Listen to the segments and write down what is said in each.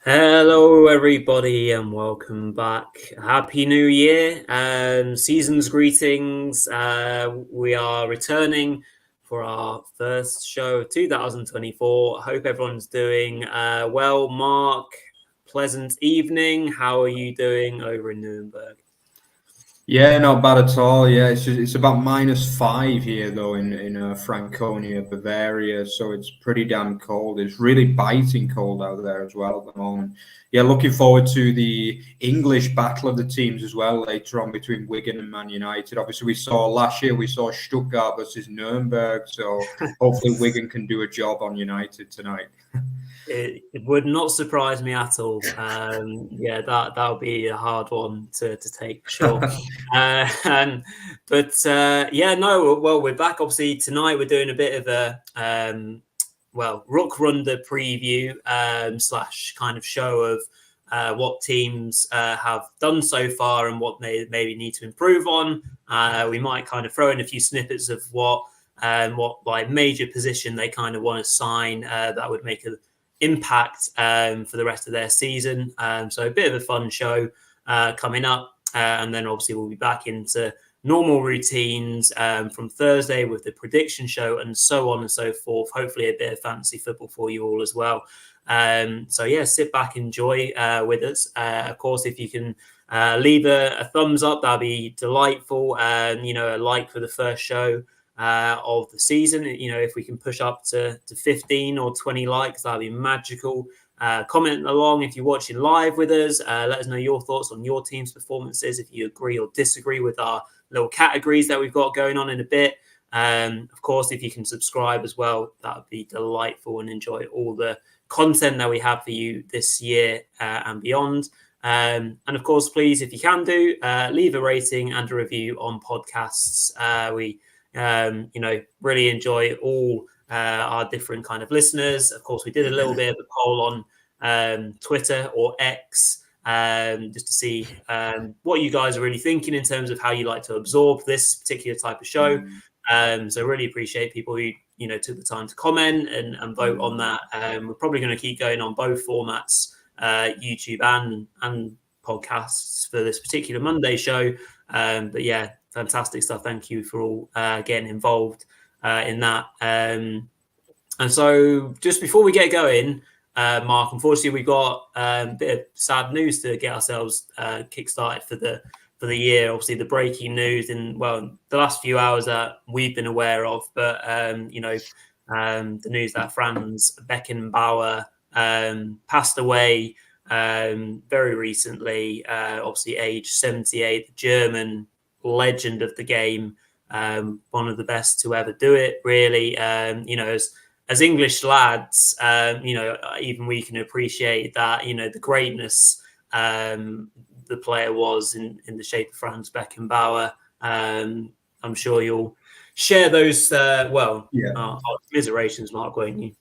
Hello, everybody, and welcome back. Happy New Year. Season's greetings. We are returning for our first show of 2024. Hope everyone's doing well. Mark, pleasant evening. How are you doing over in Nuremberg? Yeah, not bad at all. Yeah, it's about -5 here though in Franconia, Bavaria. So it's pretty damn cold. It's really biting cold out there as well at the moment. Yeah, looking forward to the English battle of the teams as well later on between Wigan and Man United. Obviously, we saw last year Stuttgart versus Nuremberg. So hopefully Wigan can do a job on United tonight. It would not surprise me at all. Yeah, that'll be a hard one to take for sure. Yeah, no, well, we're back. Obviously, tonight we're doing a bit of a Rückrunde preview slash kind of show of what teams have done so far and what they maybe need to improve on. We might kind of throw in a few snippets of what like major position they kind of want to sign that would make a impact for the rest of their season. So a bit of a fun show coming up. And then obviously we'll be back into normal routines from Thursday with the prediction show and so on and so forth. Hopefully a bit of fantasy football for you all as well. So yeah, sit back, enjoy with us. Of course, if you can leave a thumbs up, that'd be delightful. A like for the first show of the season. If we can push up to 15 or 20 likes, that'd be magical. Comment along if you're watching live with us. Let us know your thoughts on your team's performances, if you agree or disagree with our little categories that we've got going on in a bit. Of course, if you can subscribe as well, that would be delightful, and enjoy all the content that we have for you this year and beyond. And of course, please, if you can do, leave a rating and a review on podcasts. We really enjoy all our different kind of listeners. Of course, we did a little bit of a poll on Twitter or X just to see what you guys are really thinking in terms of how you like to absorb this particular type of show. So really appreciate people who took the time to comment and vote on that. We're probably going to keep going on both formats, YouTube and podcasts for this particular Monday show. But yeah, fantastic stuff. Thank you for all getting involved in that. And so just before we get going, Mark, unfortunately, we've got a bit of sad news to get ourselves kick-started for the year. Obviously, the breaking news in, the last few hours that we've been aware of, but, the news that Franz Beckenbauer passed away very recently, obviously age 78, the German legend of the game, one of the best to ever do it, really. As English lads, even we can appreciate that, the greatness the player was in the shape of Franz Beckenbauer. I'm sure you'll share those, our commiserations, Mark, won't you?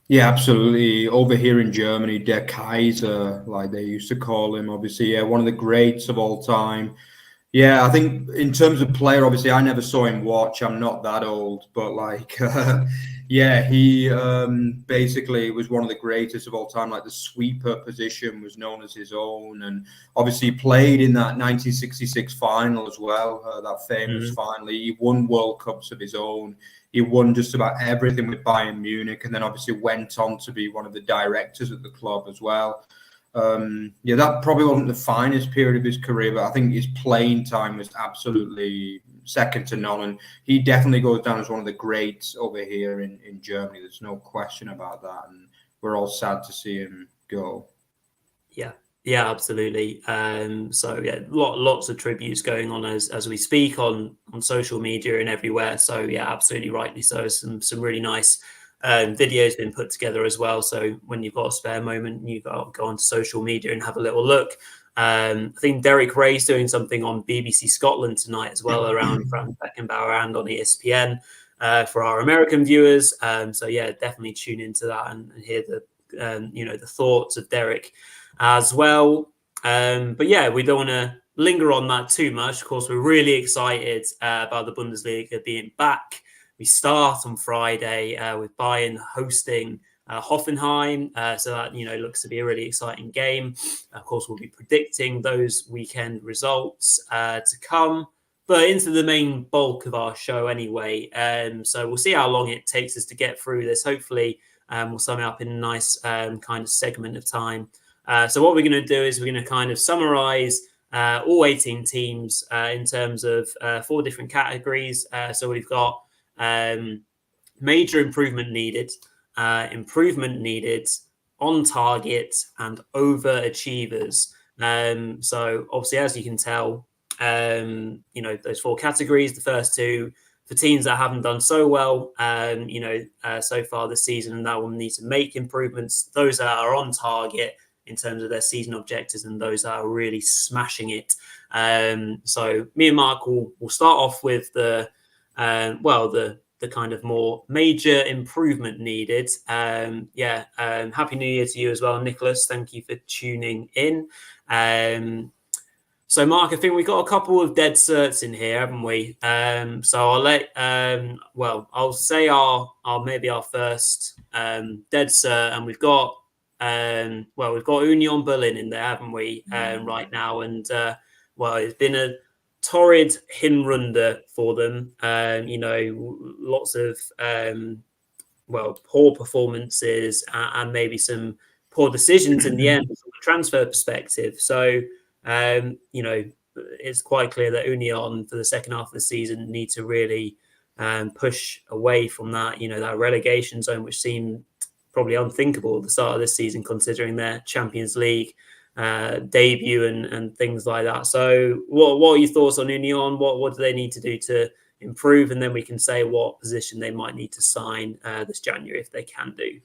Yeah, absolutely. Over here in Germany, Der Kaiser, like they used to call him, obviously, yeah, one of the greats of all time. Yeah, I think in terms of player, obviously, I never saw him watch. I'm not that old, but he basically was one of the greatest of all time. Like the sweeper position was known as his own, and obviously played in that 1966 final as well, that famous final. He won World Cups of his own. He won just about everything with Bayern Munich, and then obviously went on to be one of the directors at the club as well. That probably wasn't the finest period of his career, but I think his playing time was absolutely second to none. And he definitely goes down as one of the greats over here in Germany. There's no question about that. And we're all sad to see him go. Yeah, absolutely. Lots of tributes going on as we speak on social media and everywhere. So yeah, absolutely rightly so. Some really nice videos been put together as well. So when you've got a spare moment, you've got to go onto social media and have a little look. I think Derek Ray's doing something on BBC Scotland tonight as well around Franz Beckenbauer and on ESPN for our American viewers. So yeah, definitely tune into that and hear the thoughts of Derek as well. But yeah, we don't want to linger on that too much. Of course, we're really excited about the Bundesliga being back. We start on Friday with Bayern hosting Hoffenheim. So that, looks to be a really exciting game. Of course, we'll be predicting those weekend results to come, but into the main bulk of our show anyway. So we'll see how long it takes us to get through this. Hopefully, we'll sum it up in a nice kind of segment of time. So what we're going to do is we're going to kind of summarize all 18 teams in terms of 4 different categories. So we've got major improvement needed, on target, and overachievers. So obviously, as you can tell, those 4 categories, the first 2 for teams that haven't done so well, so far this season, and that will need to make improvements. Those that are on target in terms of their season objectives, and those that are really smashing it. So me and Mark will start off with the kind of more major improvement needed. Happy New Year to you as well, Nicholas. Thank you for tuning in. So Mark, I think we've got a couple of dead certs in here, haven't we? So I'll let, I'll say our first dead cert, and we've got Union Berlin in there, haven't we, right now? And it's been a torrid Hinrunde for them. Lots of poor performances and maybe some poor decisions in the end from a transfer perspective. So it's quite clear that Union for the second half of the season need to really push away from that, that relegation zone, which seemed probably unthinkable at the start of this season, considering their Champions League debut and things like that. So what are your thoughts on Union? What do they need to do to improve? And then we can say what position they might need to sign this January if they can do.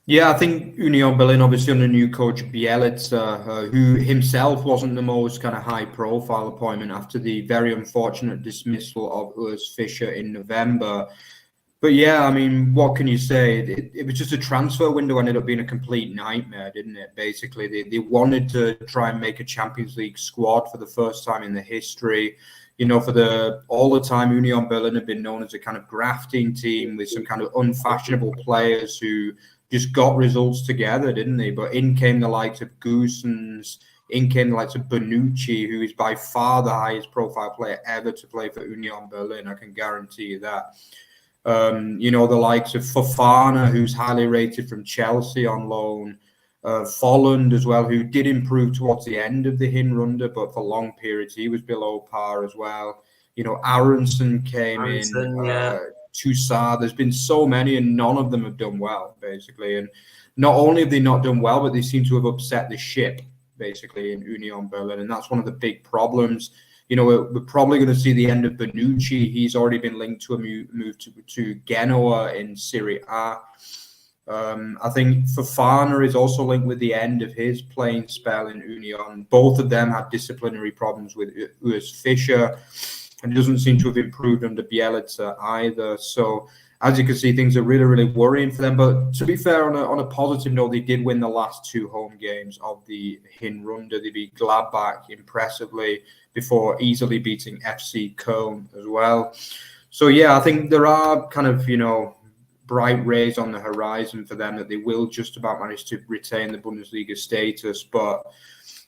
Yeah, I think Union Berlin, obviously under new coach Bielitsa, who himself wasn't the most kind of high-profile appointment after the very unfortunate dismissal of Urs Fischer in November. But yeah, I mean, what can you say? It was just a transfer window ended up being a complete nightmare, didn't it? Basically, they wanted to try and make a Champions League squad for the first time in the history. For all the time, Union Berlin had been known as a kind of grafting team with some kind of unfashionable players who just got results together, didn't they? But in came the likes of Goossens, in came the likes of Bonucci, who is by far the highest profile player ever to play for Union Berlin. I can guarantee you that. The likes of Fofana, who's highly rated from Chelsea on loan. Folland as well, who did improve towards the end of the Hinrunde, but for long periods he was below par as well. Aronson came in. Toussaint, there's been so many and none of them have done well, basically. And not only have they not done well, but they seem to have upset the ship, basically, in Union Berlin. And that's one of the big problems. We're probably going to see the end of Bonucci. He's already been linked to a move to Genoa in Serie A. I think Fofana is also linked with the end of his playing spell in Union. Both of them had disciplinary problems with Urs Fischer, and it doesn't seem to have improved under Bielitsa either. So, as you can see, things are really, really worrying for them. But to be fair, on a positive note, they did win the last 2 home games of the Hinrunde. They beat Gladbach impressively before easily beating FC Köln as well. So, yeah, I think there are kind of, bright rays on the horizon for them that they will just about manage to retain the Bundesliga status. But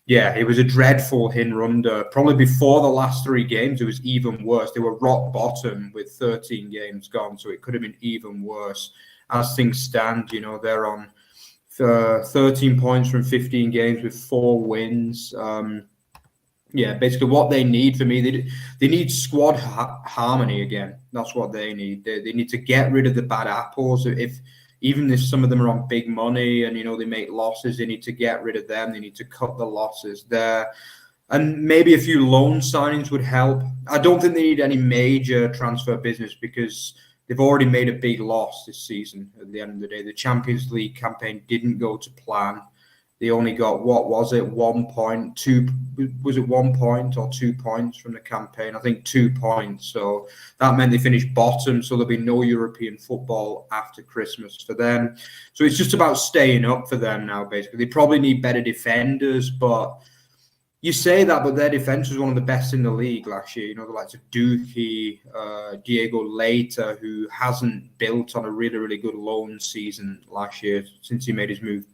yeah, it was a dreadful Hinrunde. Probably before the last 3 games, it was even worse. They were rock bottom with 13 games gone, so it could have been even worse. As things stand, they're on 13 points from 15 games with 4 wins. Basically what they need for me, they need squad harmony again. That's what they need. They need to get rid of the bad apples. Even if some of them are on big money and, they make losses, they need to get rid of them. They need to cut the losses there. And maybe a few loan signings would help. I don't think they need any major transfer business because they've already made a big loss this season at the end of the day. The Champions League campaign didn't go to plan. They only got, 1 point, 2, was it 1 point or 2 points from the campaign? I think 2 points. So that meant they finished bottom. So there'll be no European football after Christmas for them. So it's just about staying up for them now, basically. They probably need better defenders, but You say that, but their defense was one of the best in the league last year. You know, the likes of Dookie, Diego Leite, who hasn't built on a really, really good loan season last year since he made his move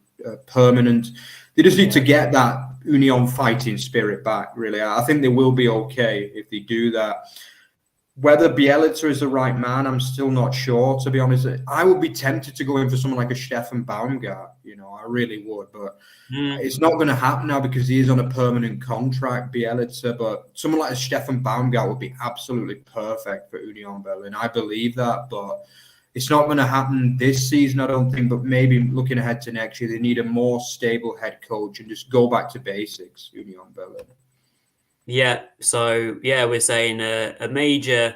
permanent. They just need to get that Union fighting spirit back, really. I think they will be okay if they do that. Whether Bielitsa is the right man, I'm still not sure, to be honest. I would be tempted to go in for someone like a Stefan Baumgart, you know, I really would. But it's not going to happen now because he is on a permanent contract, Bielitsa. But someone like a Stefan Baumgart would be absolutely perfect for Union Berlin. I believe that, but it's not going to happen this season, I don't think. But maybe looking ahead to next year, they need a more stable head coach and just go back to basics, Union Berlin. Yeah, so we're saying a major,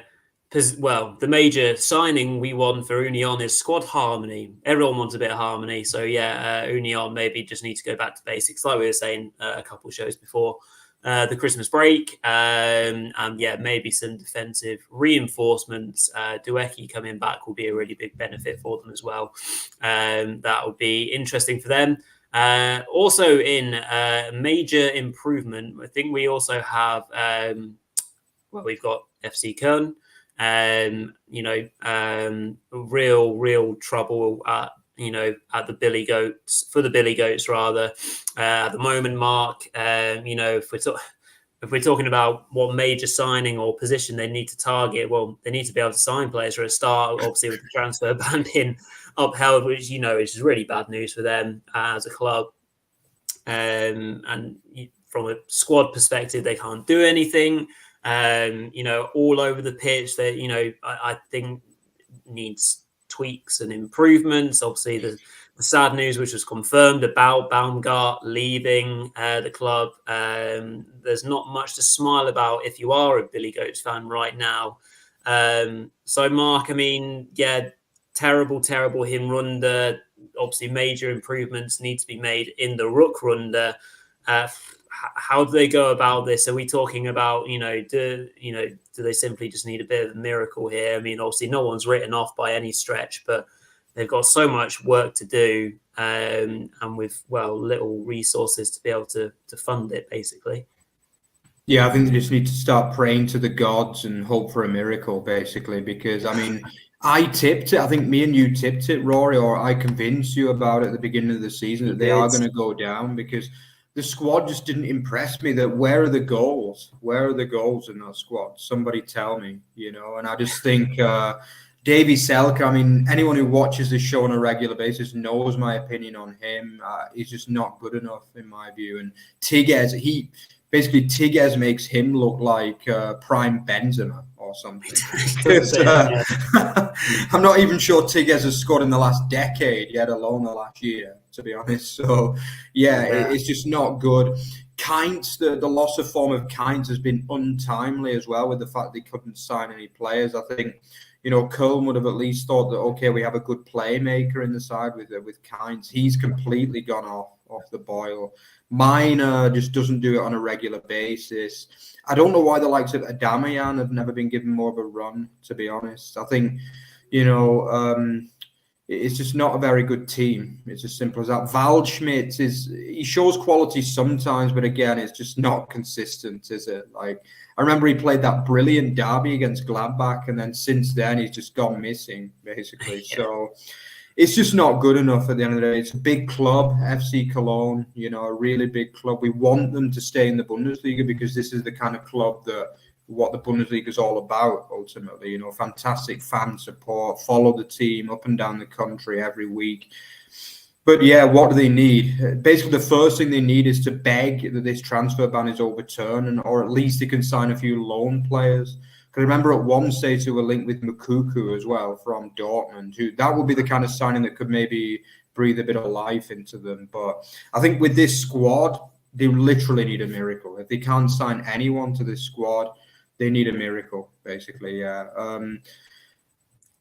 the major signing we want for Union is squad harmony. Everyone wants a bit of harmony, so Union maybe just need to go back to basics, like we were saying a couple of shows before the Christmas break, and maybe some defensive reinforcements. Duecki coming back will be a really big benefit for them as well. That would be interesting for them. Also in major improvement, I think we also have, we've got FC Köln, real trouble at the Billy Goats, for the Billy Goats rather, at the moment, Mark. If we're talking about what major signing or position they need to target, well, they need to be able to sign players for a start, obviously with the transfer ban being upheld, which, is really bad news for them as a club. And from a squad perspective, they can't do anything. All over the pitch, that, I think needs tweaks and improvements. Obviously, the sad news, which was confirmed about Baumgart leaving the club. There's not much to smile about if you are a Billy Goats fan right now. So, Mark, terrible Hinrunde. Obviously, major improvements need to be made in the Rückrunde. How do they go about this? Are we talking about, do they simply just need a bit of a miracle here? I mean, obviously, no one's written off by any stretch, but they've got so much work to do, and with little resources to be able to fund it, basically. Yeah, I think they just need to start praying to the gods and hope for a miracle, basically, because, I tipped it. I think me and you tipped it, Rory, or I convinced you about it at the beginning of the season that they are going to go down because the squad just didn't impress me. That where are the goals? Where are the goals in that squad? Somebody tell me, And I just think Davy Selke, anyone who watches this show on a regular basis knows my opinion on him. He's just not good enough in my view. And Tigges, Tigges makes him look like prime Benzema or something. Because, I'm not even sure Tigges has scored in the last decade, yet alone the last year, to be honest. So, it's just not good. Kainz, the loss of form of Kainz has been untimely as well, with the fact they couldn't sign any players. I think, Köln would have at least thought that, okay, we have a good playmaker in the side with Kainz. He's completely gone off the boil. Miner just doesn't do it on a regular basis. I don't know why the likes of Adamian have never been given more of a run, to be honest. I think, it's just not a very good team. It's as simple as that. Waldschmidt he shows quality sometimes, but again, it's just not consistent, is it? I remember he played that brilliant derby against Gladbach, and then since then he's just gone missing, basically. So it's just not good enough at the end of the day. It's a big club, FC Cologne, a really big club. We want them to stay in the Bundesliga because this is the kind of club what the Bundesliga is all about, ultimately. Fantastic fan support, follow the team up and down the country every week. But what do they need? Basically, the first thing they need is to beg that this transfer ban is overturned, or at least they can sign a few loan players. Because I remember at one stage they were linked with Mukuku as well from Dortmund. That would be the kind of signing that could maybe breathe a bit of life into them. But I think with this squad, they literally need a miracle. If they can't sign anyone to this squad, they need a miracle, basically.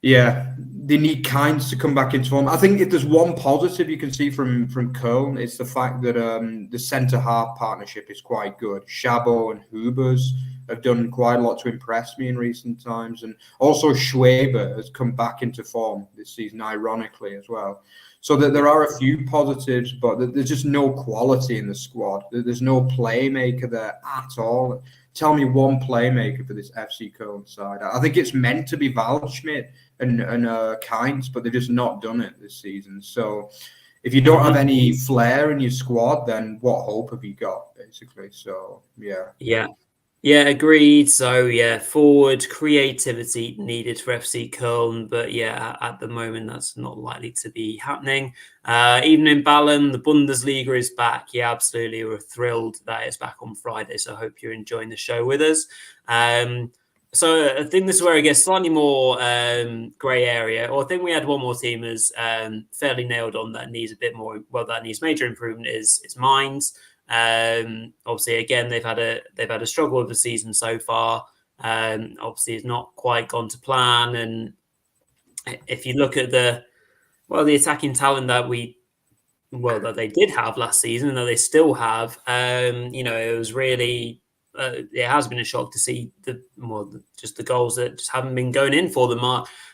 Yeah, they need Kynes to come back into form. I think if there's one positive you can see from Köln, it's the fact that the centre half partnership is quite good. Szabo and Hubers have done quite a lot to impress me in recent times, and also Schwaber has come back into form this season, ironically as well. So that there are a few positives, but there's just no quality in the squad. There's no playmaker there at all. Tell me one playmaker for this FC Köln side. I think it's meant to be Waldschmidt and Kynes, but they've just not done it this season. So if you don't have any flair in your squad, then what hope have you got, basically? So, yeah. Yeah, agreed. So, yeah, forward creativity needed for FC Köln. But, yeah, at the moment, that's not likely to be happening. Even in Ballon, the Bundesliga is back. Yeah, absolutely. We're thrilled that it's back on Friday. So I hope you're enjoying the show with us. So I think this is where it gets slightly more grey area. Or I think we had one more team as fairly nailed on that needs a bit more. Well, that needs major improvement is Mainz. Obviously, again, they've had a struggle of the season so far. Obviously, it's not quite gone to plan. And if you look at the attacking talent that they did have last season and that they still have, it was really. It has been a shock to see the goals that just haven't been going in for them.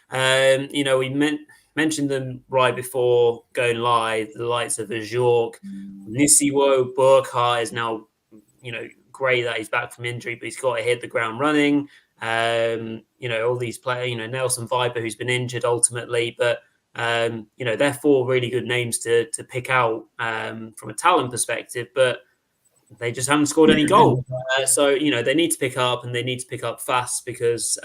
We mentioned them right before going live. The likes of Ajork, Nisiwo, Burkhardt is now, great that he's back from injury, but he's got to hit the ground running. All these players, Nelson Viper, who's been injured ultimately, but they're four really good names to pick out from a talent perspective, but they just haven't scored any goals. So, they need to pick up, and they need to pick up fast because,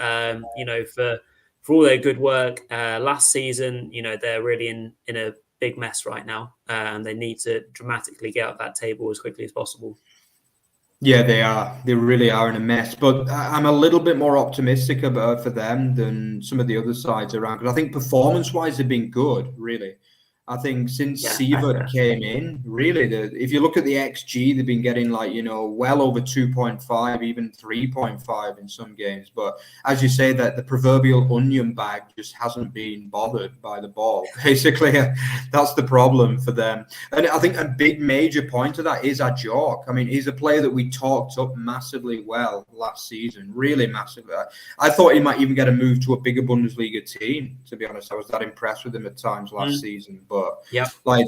for all their good work last season, they're really in a big mess right now, and they need to dramatically get out that table as quickly as possible. Yeah, they are. They really are in a mess. But I'm a little bit more optimistic for them than some of the other sides around. Because I think performance-wise, they've been good, really. I think since Sievert came in, really, if you look at the XG, they've been getting well over 2.5, even 3.5 in some games. But as you say, that the proverbial onion bag just hasn't been bothered by the ball. Basically, that's the problem for them. And I think a big major point of that is Ajork. I mean, he's a player that we talked up massively well last season, really massively. I thought he might even get a move to a bigger Bundesliga team, to be honest. I was that impressed with him at times last season. But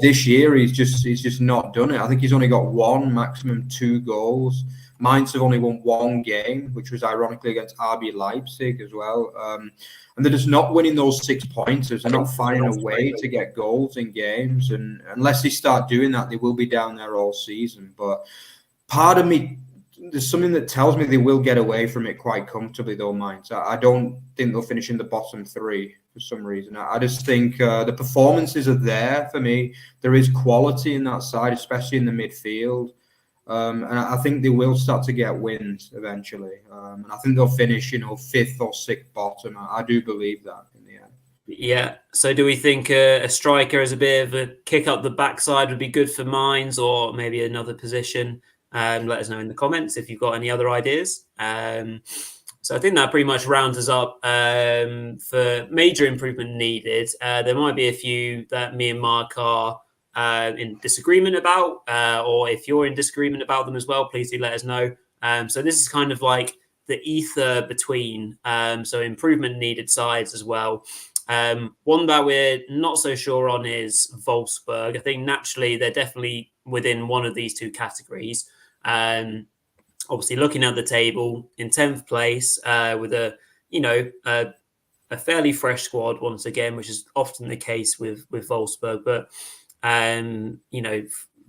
this year, he's just not done it. I think he's only got one, maximum 2 goals. Mainz have only won 1 game, which was ironically against RB Leipzig as well. And they're just not winning those 6-pointers. They're not finding a way to get goals in games. And unless they start doing that, they will be down there all season. But part of me, there's something that tells me they will get away from it quite comfortably, though, Mainz. I don't think they'll finish in the bottom 3 for some reason. I just think the performances are there for me. There is quality in that side, especially in the midfield. And I think they will start to get wins eventually. And I think they'll finish, 5th or 6th bottom. I do believe that in the end. Yeah. So do we think a striker as a bit of a kick up the backside would be good for Mainz, or maybe another position? Let us know in the comments if you've got any other ideas. So I think that pretty much rounds us up for major improvement needed. There might be a few that me and Mark are in disagreement about, or if you're in disagreement about them as well, please do let us know. So this is kind of like the ether between, so improvement needed sides as well. One that we're not so sure on is Wolfsburg. I think naturally they're definitely within one of these 2 categories. Obviously, looking at the table in 10th place with a fairly fresh squad once again, which is often the case with Wolfsburg. But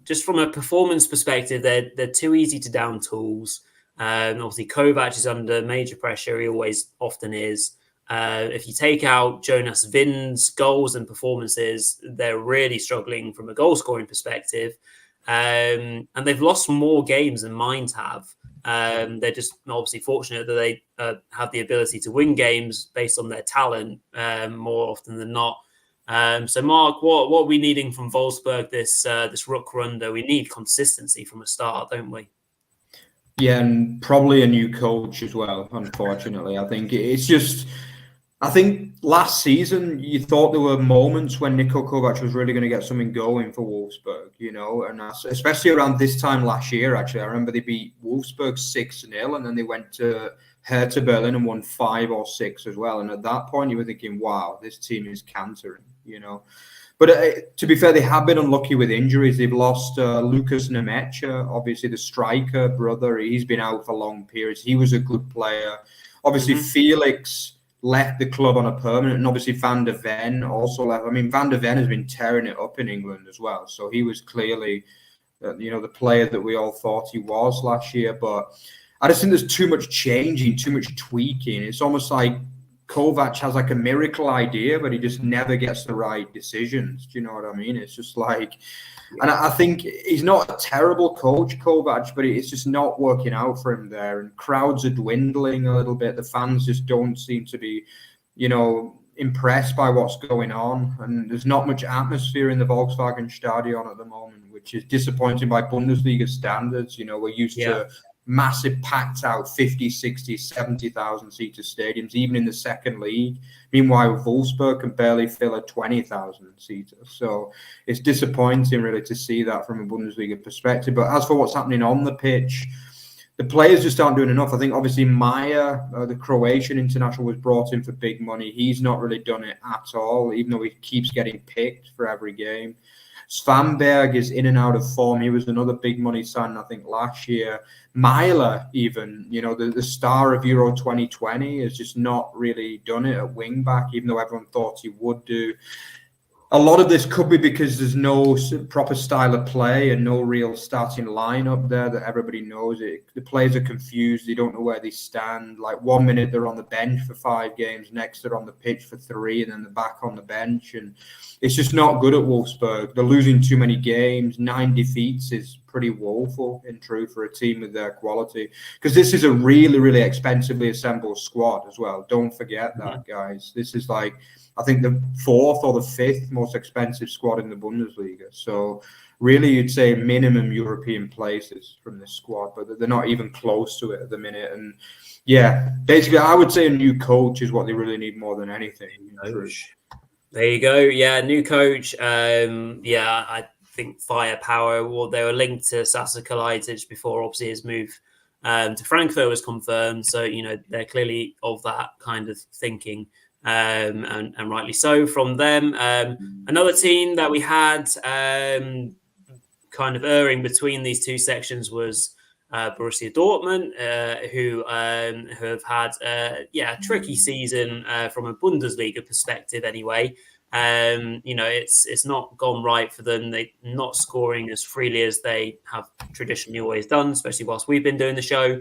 just from a performance perspective, they're too easy to down tools. Obviously, Kovac is under major pressure. He always often is. If you take out Jonas Wind's goals and performances, they're really struggling from a goal scoring perspective. And they've lost more games than Mainz have. They're just obviously fortunate that they have the ability to win games based on their talent more often than not. So, Mark, what are we needing from Wolfsburg this Rückrunde? We need consistency from a start, don't we? Yeah, and probably a new coach as well, unfortunately. I think it's just I think last season you thought there were moments when Niko Kovac was really going to get something going for Wolfsburg, and especially around this time last year, actually. I remember they beat Wolfsburg 6-0 and then they went to Hertha Berlin and won 5 or 6 as well. And at that point you were thinking, wow, this team is cantering, But to be fair, they have been unlucky with injuries. They've lost Lucas Nemecha, obviously the striker brother. He's been out for long periods. He was a good player. Obviously, Felix left the club on a permanent, and obviously Van der Ven also left. I mean, Van der Ven has been tearing it up in England as well. So he was clearly, the player that we all thought he was last year. But I just think there's too much changing, too much tweaking. It's almost like Kovac has like a miracle idea, but he just never gets the right decisions. Do you know what I mean? It's just like, and I think he's not a terrible coach, Kovac, but it's just not working out for him there. And crowds are dwindling a little bit. The fans just don't seem to be, impressed by what's going on. And there's not much atmosphere in the Volkswagen Stadion at the moment, which is disappointing by Bundesliga standards. We're used to massive packed out 50, 60, 70,000 seater stadiums, even in the second league. Meanwhile, Wolfsburg can barely fill a 20,000 seater. So it's disappointing really to see that from a Bundesliga perspective. But as for what's happening on the pitch, the players just aren't doing enough. I think obviously Maya, the Croatian international, was brought in for big money. He's not really done it at all, even though he keeps getting picked for every game. Svanberg is in and out of form. He was another big money signing, I think, last year. Myler, even, the star of Euro 2020, has just not really done it at wing back, even though everyone thought he would do. A lot of this could be because there's no proper style of play and no real starting lineup there that everybody knows it. The players are confused. They don't know where they stand. Like 1 minute they're on the bench for 5 games, next they're on the pitch for 3, and then they're back on the bench. And it's just not good at Wolfsburg. They're losing too many games. 9 defeats is pretty woeful, in truth, for a team with their quality. Because this is a really, really expensively assembled squad as well. Don't forget that, guys. This is like, I think, the 4th or the 5th most expensive squad in the Bundesliga. So really, you'd say minimum European places from this squad, but they're not even close to it at the minute. And yeah, basically, I would say a new coach is what they really need more than anything. There you go. Yeah, new coach. I think firepower. Well, they were linked to Sasa Kalajdzic before, obviously, his move to Frankfurt was confirmed. So, they're clearly of that kind of thinking. And rightly so from them. Another team that we had kind of erring between these two sections was Borussia Dortmund, who have had a tricky season from a Bundesliga perspective anyway. It's not gone right for them. They're not scoring as freely as they have traditionally always done, especially whilst we've been doing the show.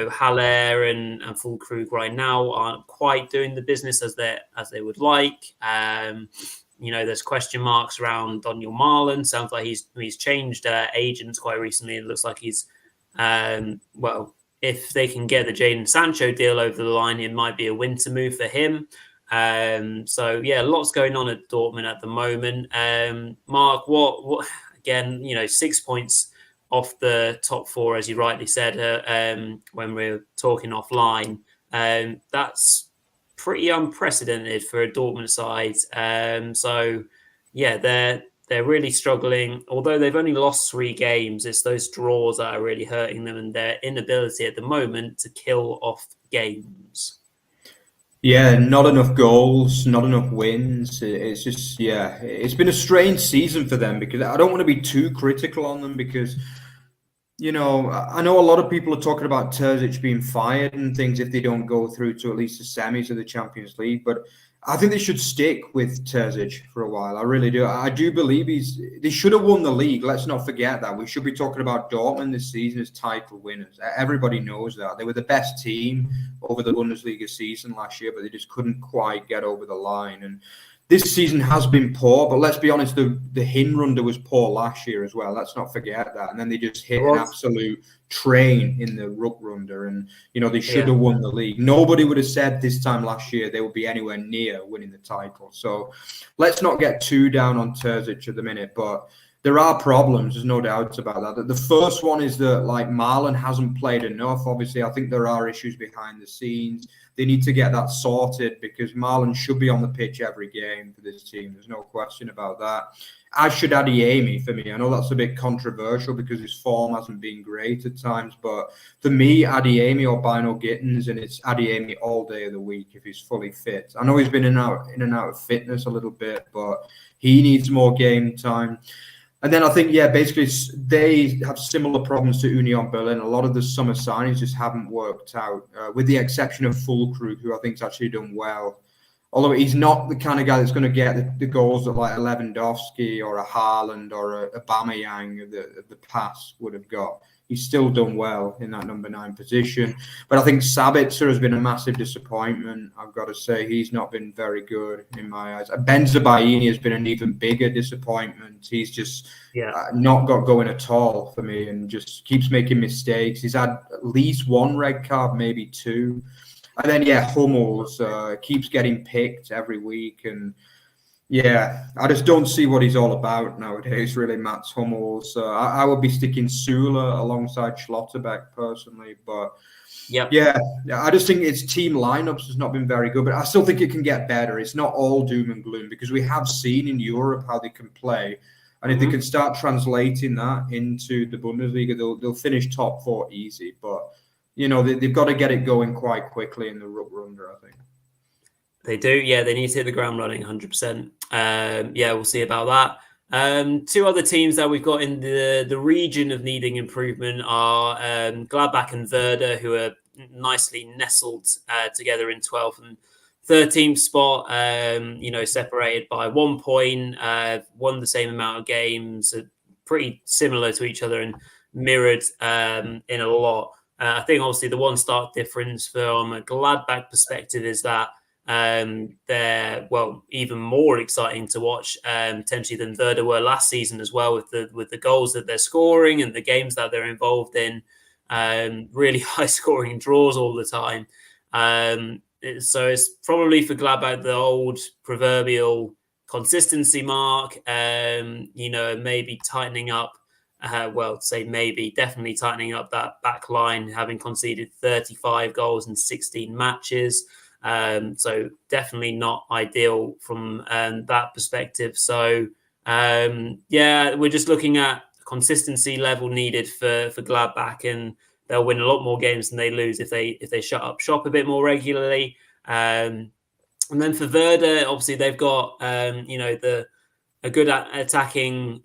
Haller and Füllkrug right now aren't quite doing the business as they would like. There's question marks around Daniel Marlon. Sounds like he's changed agents quite recently. It looks like he's if they can get the Jadon Sancho deal over the line, it might be a winter move for him. Lots going on at Dortmund at the moment. Mark, what again? 6 points off the top 4, as you rightly said, when we were talking offline. That's pretty unprecedented for a Dortmund side. They're really struggling. Although they've only lost 3 games, it's those draws that are really hurting them and their inability at the moment to kill off games. Yeah, not enough goals, not enough wins. It's just, it's been a strange season for them, because I don't want to be too critical on them, because, I know a lot of people are talking about Terzic being fired and things if they don't go through to at least the semis of the Champions League, but I think they should stick with Terzic for a while. I really do. I do believe they should have won the league. Let's not forget that. We should be talking about Dortmund this season as title winners. Everybody knows that. They were the best team over the Bundesliga season last year, but they just couldn't quite get over the line. And this season has been poor, but let's be honest, the Hinrunde was poor last year as well. Let's not forget that. And then they just hit an absolute train in the Rückrunde, and they should have won the league. Nobody would have said this time last year they would be anywhere near winning the title. So let's not get too down on Terzic at the minute, but there are problems. There's no doubt about that. The first one is that like Marlon hasn't played enough. Obviously, I think there are issues behind the scenes. They need to get that sorted because Marlon should be on the pitch every game for this team. There's no question about that. As should Adeyemi for me. I know that's a bit controversial because his form hasn't been great at times, but for me, Adeyemi or Bino Gittins, and it's Adeyemi all day of the week if he's fully fit. I know he's been in and out of fitness a little bit, but he needs more game time. And then I think, basically they have similar problems to Union Berlin. A lot of the summer signings just haven't worked out, with the exception of Füllkrug, who I think has actually done well. Although he's not the kind of guy that's going to get the goals that like a Lewandowski or a Haaland or a Aubameyang of the past would have got. He's still done well in that number 9 position. But I think Sabitzer has been a massive disappointment. I've got to say he's not been very good in my eyes. Benzabaini has been an even bigger disappointment. He's just not got going at all for me and just keeps making mistakes. He's had at least 1 red card, maybe 2. And then, Hummels keeps getting picked every week. And, I just don't see what he's all about nowadays, really, Mats Hummels. I would be sticking Süle alongside Schlotterbeck personally. But, I just think its team lineups has not been very good. But I still think it can get better. It's not all doom and gloom because we have seen in Europe how they can play. And if they can start translating that into the Bundesliga, they'll finish top 4 easy. But they've got to get it going quite quickly in the Rückrunde, I think. They do, they need to hit the ground running 100%. We'll see about that. 2 other teams that we've got in the region of needing improvement are Gladbach and Werder, who are nicely nestled together in 12th and 13th spot, separated by 1 point, won the same amount of games, pretty similar to each other and mirrored in a lot. I think obviously the one stark difference from a Gladbach perspective is that they're even more exciting to watch potentially than Werder were last season as well, with the goals that they're scoring and the games that they're involved in, really high scoring draws all the time. So it's probably for Gladbach the old proverbial consistency mark, maybe tightening up. Definitely tightening up that back line, having conceded 35 goals in 16 matches. So definitely not ideal from that perspective. So, we're just looking at consistency level needed for Gladbach, and they'll win a lot more games than they lose if they shut up shop a bit more regularly. And then for Werder, obviously they've got, a good attacking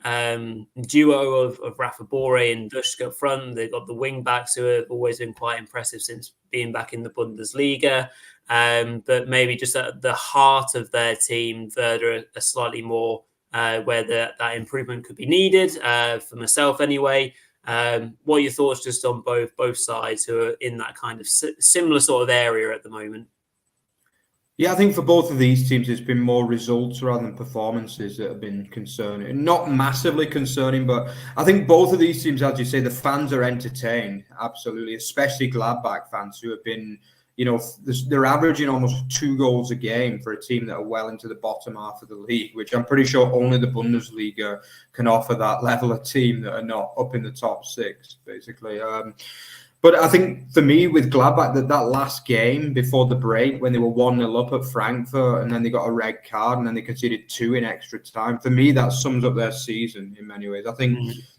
duo of Rafa Bore and Dusk up front. They've got the wing backs who have always been quite impressive since being back in the Bundesliga. But maybe just at the heart of their team, Werder are slightly more where that improvement could be needed, for myself anyway. What are your thoughts just on both sides who are in that kind of similar sort of area at the moment? I think for both of these teams, it's been more results rather than performances that have been concerning. Not massively concerning, but I think both of these teams, as you say, the fans are entertained, absolutely, especially Gladbach fans who have been, they're averaging almost 2 goals a game for a team that are well into the bottom half of the league, which I'm pretty sure only the Bundesliga can offer that level of team that are not up in the top 6, basically. But I think for me with Gladbach, that last game before the break when they were 1-0 up at Frankfurt and then they got a red card and then they conceded 2 in extra time, for me that sums up their season in many ways. I think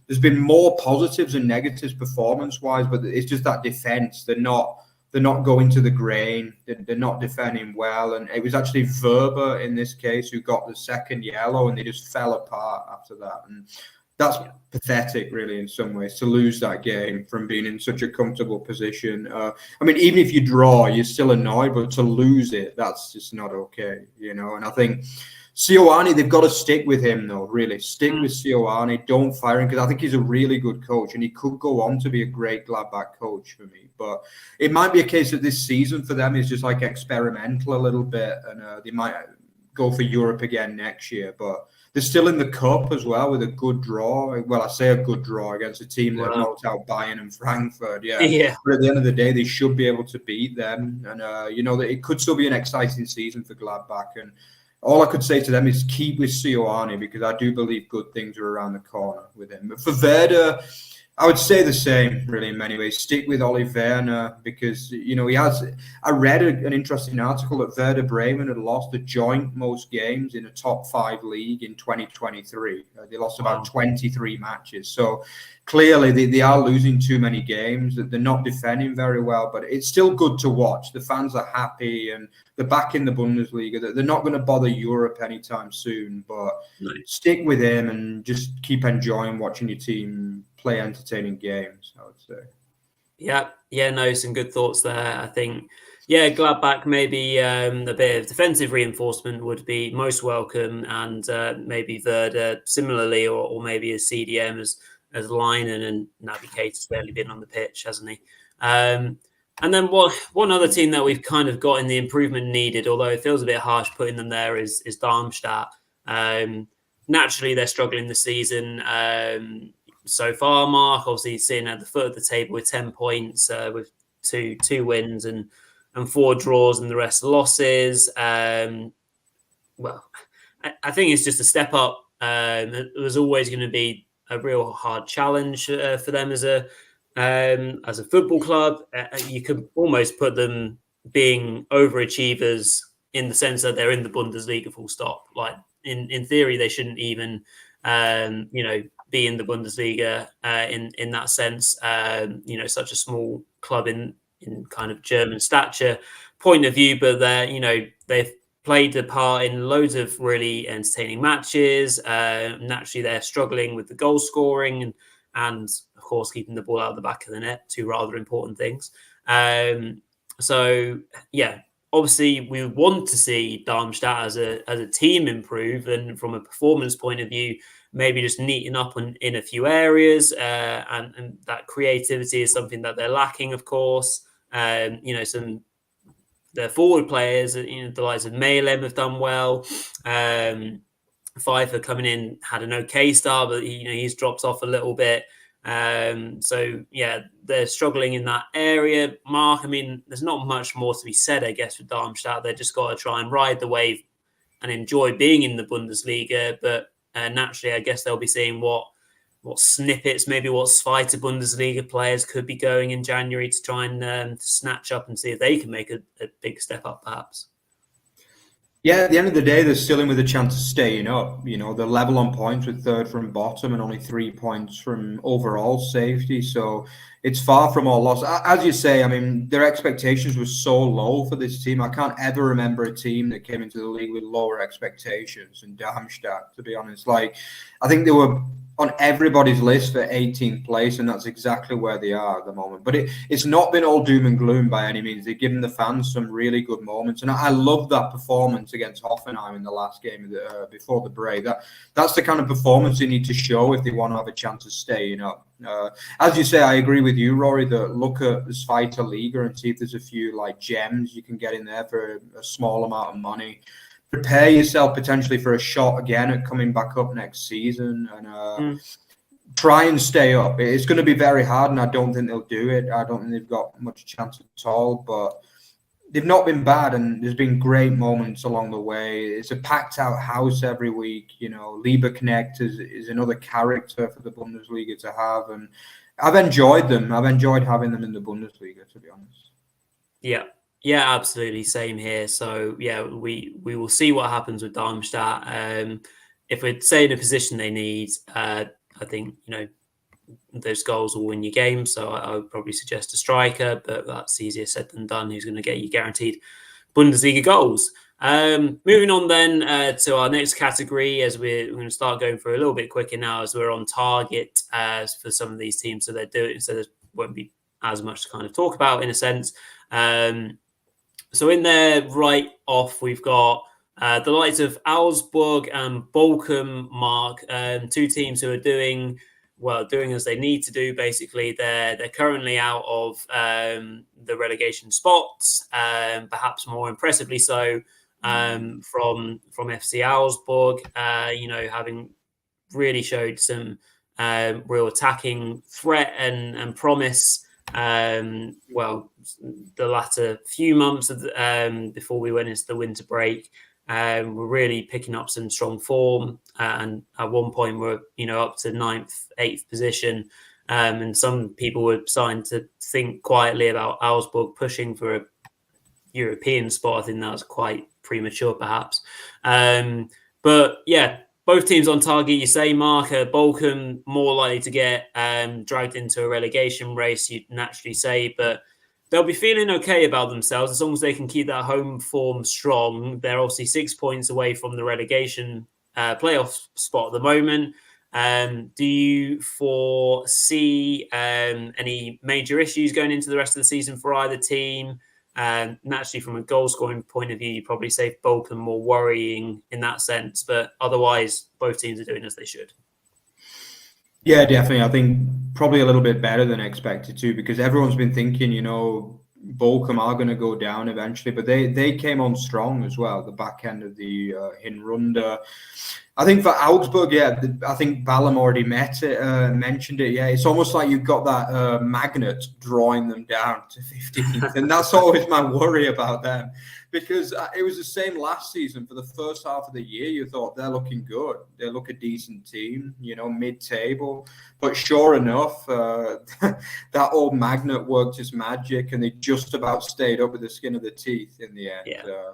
there's been more positives and negatives performance-wise, but it's just that defence. They're not going to the grain. They're not defending well. And it was actually Verber in this case who got the second yellow and they just fell apart after that. And that's pathetic, really, in some ways, to lose that game from being in such a comfortable position. Even if you draw, you're still annoyed, but to lose it, that's just not okay, And I think Sioane, they've got to stick with him, though, really. Stick with Sioane. Don't fire him, because I think he's a really good coach, and he could go on to be a great Gladbach coach for me. But it might be a case that this season for them is just like experimental a little bit, and they might go for Europe again next year. But they're still in the cup as well with a good draw. Well, I say a good draw against a team that knocked out Bayern and Frankfurt. But at the end of the day, they should be able to beat them. And, it could still be an exciting season for Gladbach. And all I could say to them is keep with Sioane, because I do believe good things are around the corner with him. But for Werder, I would say the same, really, in many ways. Stick with Ole Werner, because, he has... I read an interesting article that Werder Bremen had lost the joint most games in a top 5 league in 2023. They lost about 23 matches. So clearly they are losing too many games. They're not defending very well, but it's still good to watch. The fans are happy and they're back in the Bundesliga. They're not going to bother Europe anytime soon, but stick with him and just keep enjoying watching your team play entertaining games, I would say. Yeah, no, some good thoughts there. I think, Gladbach, maybe a bit of defensive reinforcement would be most welcome, and maybe Werder similarly, or maybe a CDM as Leinen, and Navigator's barely been on the pitch, hasn't he? And then one other team that we've kind of got in the improvement needed, although it feels a bit harsh putting them there, is Darmstadt. Naturally, they're struggling this season. So far, Mark, obviously sitting at the foot of the table with 10 points, with two wins and 4 draws, and the rest losses. Well, I think it's just a step up. It was always going to be a real hard challenge for them as a football club. You could almost put them being overachievers in the sense that they're in the Bundesliga full stop. Like in theory, they shouldn't even, be in the Bundesliga in that sense. Such a small club in kind of German stature point of view, but they've played a part in loads of really entertaining matches. Naturally, they're struggling with the goal scoring and of course keeping the ball out of the back of the net, 2 rather important things. Obviously we want to see Darmstadt as a team improve, and from a performance point of view, maybe just neaten up in a few areas, and that creativity is something that they're lacking, of course. The forward players, the likes of Malem have done well. Pfeiffer coming in had an okay start, but he's dropped off a little bit. They're struggling in that area. Mark, there's not much more to be said, I guess, for Darmstadt. They've just got to try and ride the wave and enjoy being in the Bundesliga. But naturally, I guess they'll be seeing what snippets, maybe what Zweite Bundesliga players could be going in January to try and snatch up and see if they can make a big step up, perhaps. Yeah, at the end of the day, they're still in with a chance of staying up. They're level on points with 3rd from bottom and only 3 points from overall safety. So it's far from all lost. As you say, their expectations were so low for this team. I can't ever remember a team that came into the league with lower expectations than Darmstadt, to be honest. I think they were on everybody's list for 18th place, and that's exactly where they are at the moment. But it's not been all doom and gloom by any means. They've given the fans some really good moments, and I love that performance against Hoffenheim in the last game before the break. That's the kind of performance they need to show if they want to have a chance of staying up. As you say, I agree with you, Rory, that look at the Zweite Liga and see if there's a few gems you can get in there for a small amount of money. Prepare yourself potentially for a shot again at coming back up next season, and try and stay up. It's going to be very hard, and I don't think they'll do it. I don't think they've got much chance at all, but they've not been bad, and there's been great moments along the way. It's a packed out house every week. Lieberknecht is another character for the Bundesliga to have, and I've enjoyed them. I've enjoyed having them in the Bundesliga, to be honest. Yeah, absolutely. Same here. So, we will see what happens with Darmstadt. If we're in a position they need, I think, those goals will win your game. So I would probably suggest a striker, but that's easier said than done. Who's going to get you guaranteed Bundesliga goals? Moving on then to our next category, as we're going to start going through a little bit quicker now, as we're on target for some of these teams. So there won't be as much to kind of talk about in a sense. So in there, right off, we've got the likes of Augsburg and Bochum, Mark, 2 teams who are doing as they need to do. Basically, they're currently out of the relegation spots, perhaps more impressively so from FC Augsburg. Having really showed some real attacking threat and promise. The latter few months of before we went into the winter break. were really picking up some strong form, and at one point were up to 9th, 8th position. And some people were starting to think quietly about Augsburg pushing for a European spot. I think that was quite premature, perhaps. But yeah, both teams on target. You say, Mark, Bochum more likely to get dragged into a relegation race, you'd naturally say, but they'll be feeling okay about themselves as long as they can keep that home form strong. They're obviously 6 points away from the relegation playoff spot at the moment. Do you foresee any major issues going into the rest of the season for either team? Naturally, from a goal scoring point of view, you probably say Bochum more worrying in that sense, but otherwise, both teams are doing as they should. Yeah, definitely. I think probably a little bit better than expected too, because everyone's been thinking, Bochum are going to go down eventually, but they came on strong as well, the back end of the Hinrunde. I think for Augsburg, I think Balam already mentioned it. Yeah, it's almost like you've got that magnet drawing them down to 15th, and that's always my worry about them, because it was the same last season. For the first half of the year, you thought they're looking good, they look a decent team, mid-table, but sure enough, that old magnet worked its magic, and they just about stayed up with the skin of the teeth in the end. Yeah.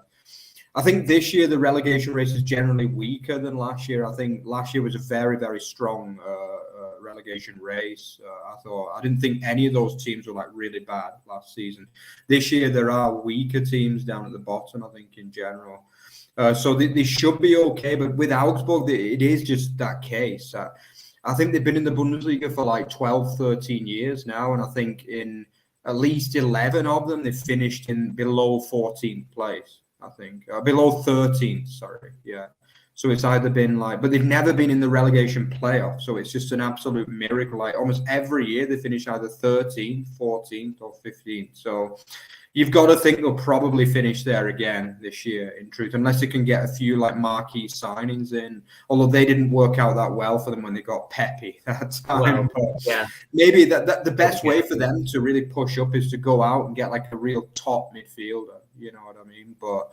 I think this year the relegation race is generally weaker than last year. I think last year was a very, very strong relegation race. I didn't think any of those teams were really bad last season. This year there are weaker teams down at the bottom, I think, in general. So they should be okay. But with Augsburg, it is just that case. I think they've been in the Bundesliga for 12, 13 years now. And I think in at least 11 of them, they've finished in below 14th place. I think below 13th, sorry. Yeah. So it's either been but they've never been in the relegation playoff. So it's just an absolute miracle. Almost every year they finish either 13th, 14th, or 15th. So you've got to think they'll probably finish there again this year, in truth, unless they can get a few marquee signings in. Although they didn't work out that well for them when they got Pepe that time. Well, yeah. Maybe that the best way for them to really push up is to go out and get a real top midfielder. You know what I mean? But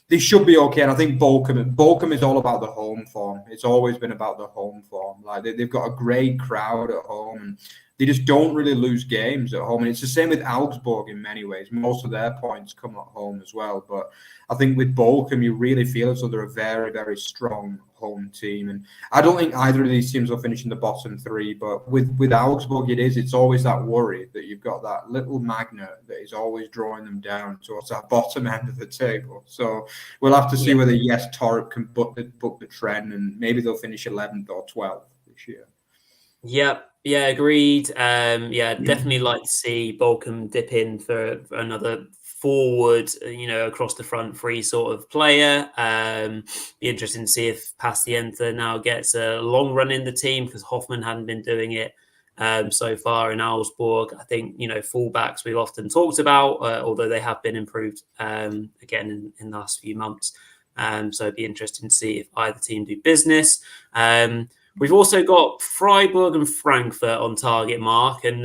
they should be okay. And I think Bochum is all about the home form. It's always been about the home form. They've got a great crowd at home, and they just don't really lose games at home. And it's the same with Augsburg in many ways. Most of their points come at home as well. But I think with Bochum, you really feel as though they're a very, very strong home team. And I don't think either of these teams will finish in the bottom three. But with Augsburg, it's always that worry that you've got that little magnet that is always drawing them down towards that bottom end of the table. So we'll have to see whether Torp can book the trend, and maybe they'll finish 11th or 12th this year. Yep. Yeah, agreed. Definitely like to see Bochum dip in for another forward, across the front free sort of player. Be interesting to see if Pastienta now gets a long run in the team, because Hoffmann hadn't been doing it so far in Augsburg. I think, fullbacks we've often talked about, although they have been improved again in the last few months. So it'd be interesting to see if either team do business. We've also got Freiburg and Frankfurt on target, Mark. And,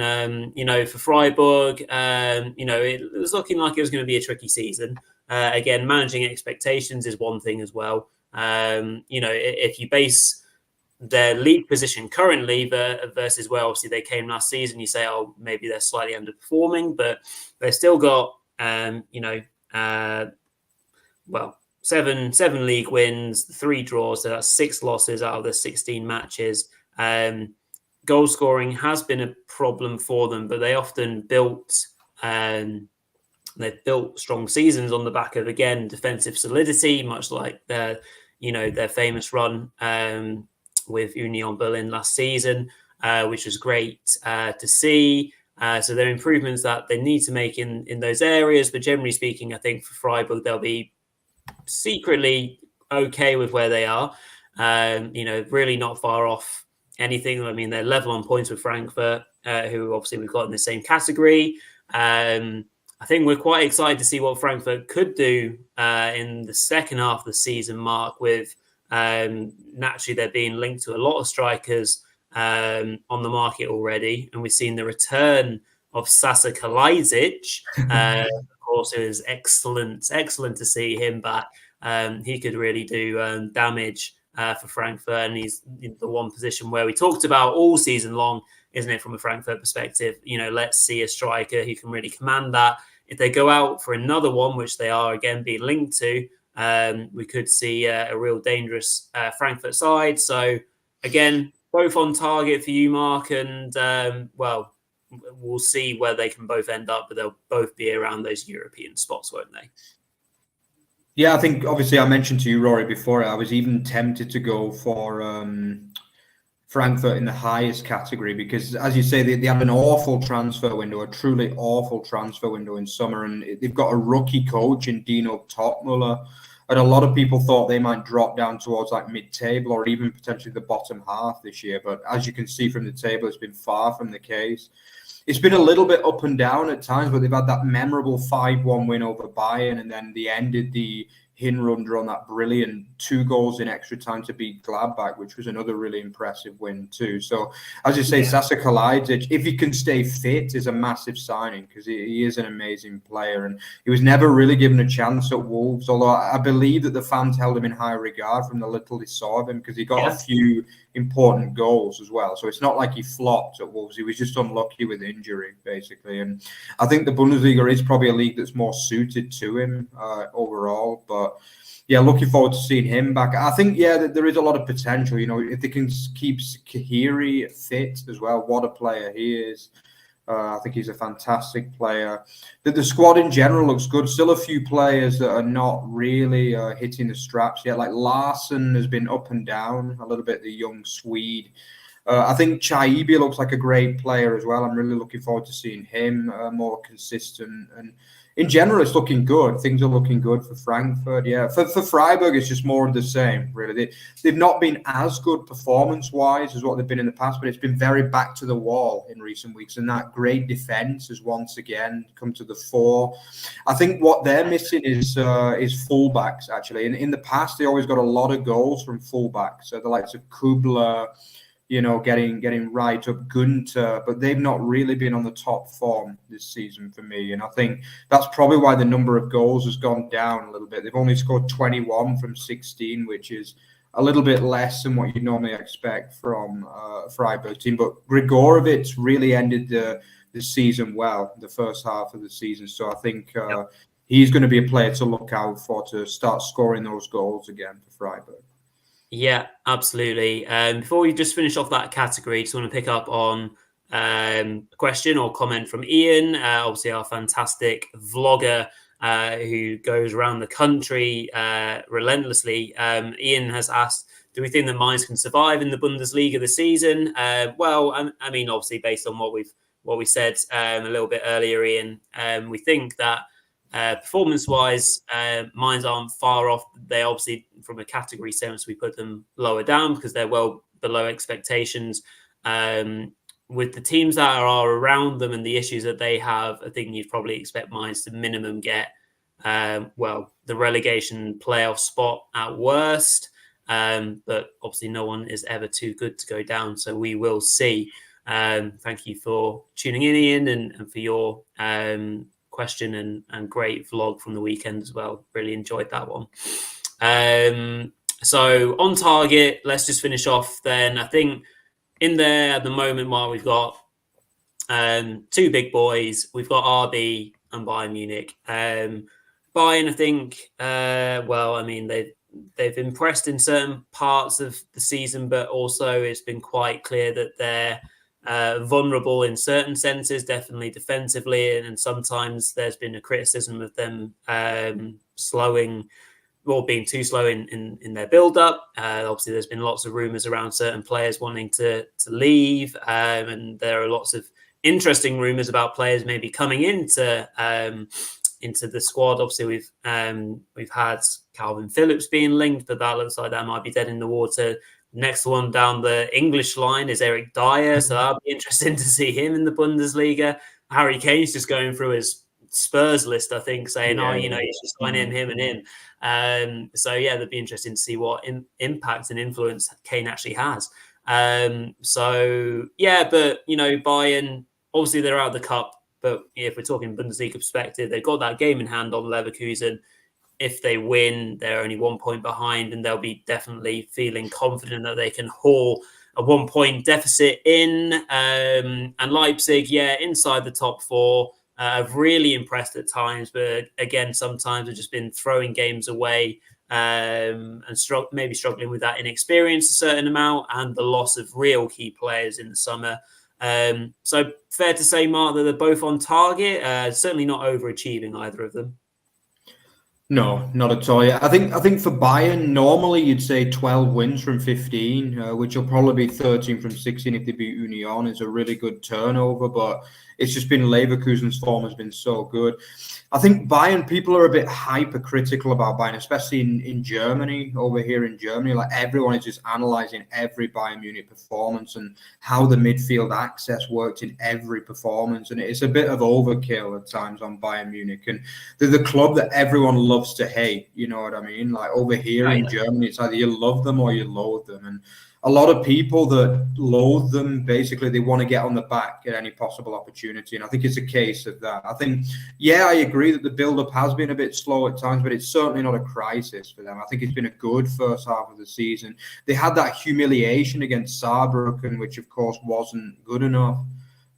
for Freiburg, it was looking like it was going to be a tricky season. Again, managing expectations is one thing as well. If you base their league position currently versus where obviously they came last season, you say, oh, maybe they're slightly underperforming, but they've still got, seven league wins, 3 draws, so that's 6 losses out of the 16 matches. Goal scoring has been a problem for them, but they often they've built strong seasons on the back of, again, defensive solidity, much like their famous run with Union Berlin last season, which was great to see. So there are improvements that they need to make in those areas, but generally speaking, I think for Freiburg, they'll be secretly okay with where they are, really not far off anything. I mean, they're level on points with Frankfurt, who obviously we've got in the same category. I think we're quite excited to see what Frankfurt could do in the second half of the season, Mark, with naturally they're being linked to a lot of strikers on the market already. And we've seen the return of Sasa Kalajdzic. Of course, it was excellent to see him back. he could really do damage for Frankfurt. And he's in the one position where we talked about all season long, isn't it, from a Frankfurt perspective? Let's see a striker who can really command that. If they go out for another one, which they are again being linked to, we could see a real dangerous Frankfurt side. So again, both on target for you, Mark, and we'll see where they can both end up, but they'll both be around those European spots, won't they? Yeah, I think obviously I mentioned to you, Rory, before, I was even tempted to go for Frankfurt in the highest category because, as you say, they had an awful transfer window, a truly awful transfer window in summer, and they've got a rookie coach in Dino Topmuller, and a lot of people thought they might drop down towards like mid-table or even potentially the bottom half this year. But as you can see from the table, it's been far from the case. It's been a little bit up and down at times, but they've had that memorable 5-1 win over Bayern, and then they ended the Hinrunde on that brilliant 2 goals in extra time to beat Gladbach, which was another really impressive win too. So, as you say, Sasa Kalajdzic, if he can stay fit, is a massive signing because he is an amazing player, and he was never really given a chance at Wolves, although I believe that the fans held him in high regard from the little they saw of him because he got a few important goals as well. So it's not like he flopped at Wolves. He was just unlucky with injury, basically. And I think the Bundesliga is probably a league that's more suited to him overall. But yeah, looking forward to seeing him back. I think, there is a lot of potential. If they can keep Kahiri fit as well, what a player he is. I think he's a fantastic player. The squad in general looks good. Still a few players that are not really hitting the straps yet. Like Larson has been up and down a little bit, the young Swede. I think Chaibi looks like a great player as well. I'm really looking forward to seeing him more consistent. And in general, it's looking good. Things are looking good for Frankfurt. Yeah, for Freiburg, it's just more of the same, really. They've not been as good performance-wise as what they've been in the past, but it's been very back to the wall in recent weeks. And that great defense has once again come to the fore. I think what they're missing is fullbacks, actually. In the past, they always got a lot of goals from fullbacks. So the likes of Kubler, getting right up Gunter, but they've not really been on the top form this season for me. And I think that's probably why the number of goals has gone down a little bit. They've only scored 21 from 16, which is a little bit less than what you'd normally expect from Freiburg team. But Grigorovic really ended the season well, the first half of the season. So I think he's going to be a player to look out for to start scoring those goals again for Freiburg. Yeah, absolutely. Before we just finish off that category, just want to pick up on a question or comment from Ian, obviously our fantastic vlogger who goes around the country relentlessly. Ian has asked, do we think that Mainz can survive in the Bundesliga this season? Well, I mean, obviously based on what we said a little bit earlier, Ian, we think that performance-wise, Mainz aren't far off. They obviously, from a category sense, we put them lower down because they're well below expectations. With the teams that are around them and the issues that they have, I think you'd probably expect Mainz to minimum get, the relegation playoff spot at worst. But obviously no one is ever too good to go down. So we will see. Thank you for tuning in, Ian, and for your question and great vlog from the weekend as well. Really enjoyed that one. So on target, let's just finish off then. I think in there at the moment, Mark, we've got 2 big boys. We've got RB and Bayern Munich. Bayern, I think, I mean, they've impressed in certain parts of the season, but also it's been quite clear that they're vulnerable in certain senses, definitely defensively, and sometimes there's been a criticism of them slowing or being too slow in their build-up. Obviously, there's been lots of rumours around certain players wanting to leave, and there are lots of interesting rumours about players maybe coming into the squad. Obviously, we've had Calvin Phillips being linked, but that looks like that might be dead in the water. Next one down the English line is Eric Dyer, so that'll be interesting to see him in the Bundesliga. Harry Kane's just going through his Spurs list, I think, saying, you should sign him and him. So yeah, that'd be interesting to see what impact and influence Kane actually has. So yeah, but Bayern, obviously they're out of the cup, but if we're talking Bundesliga perspective, they've got that game in hand on Leverkusen. if they win, they're only 1 point behind, and they'll be definitely feeling confident that they can haul a 1 point deficit in. And Leipzig, inside the top four, have really impressed at times, but again, sometimes have just been throwing games away, and maybe struggling with that inexperience a certain amount and the loss of real key players in the summer. So fair to say, Mark, that they're both on target. Certainly not overachieving, either of them. No, not at all. Yeah, I think for Bayern, normally you'd say 12 wins from 15, which will probably be 13 from 16 if they beat Union. Is a really good turnover, but it's just been Leverkusen's form has been so good. I think Bayern, people are a bit hypercritical about Bayern, especially in Germany, over here in Germany. Like, everyone is just analysing every Bayern Munich performance and how the midfield access worked in every performance. And it's a bit of overkill at times on Bayern Munich. And they're the club that everyone loves to hate, you know what I mean? Like, over here in Germany, it's either you love them or you loathe them. And a lot of people that loathe them, basically, they want to get on the back at any possible opportunity. And I think it's a case of that. I think, I agree that the build-up has been a bit slow at times, but it's certainly not a crisis for them. I think it's been a good first half of the season. They had that humiliation against Saarbrücken, which, of course, wasn't good enough.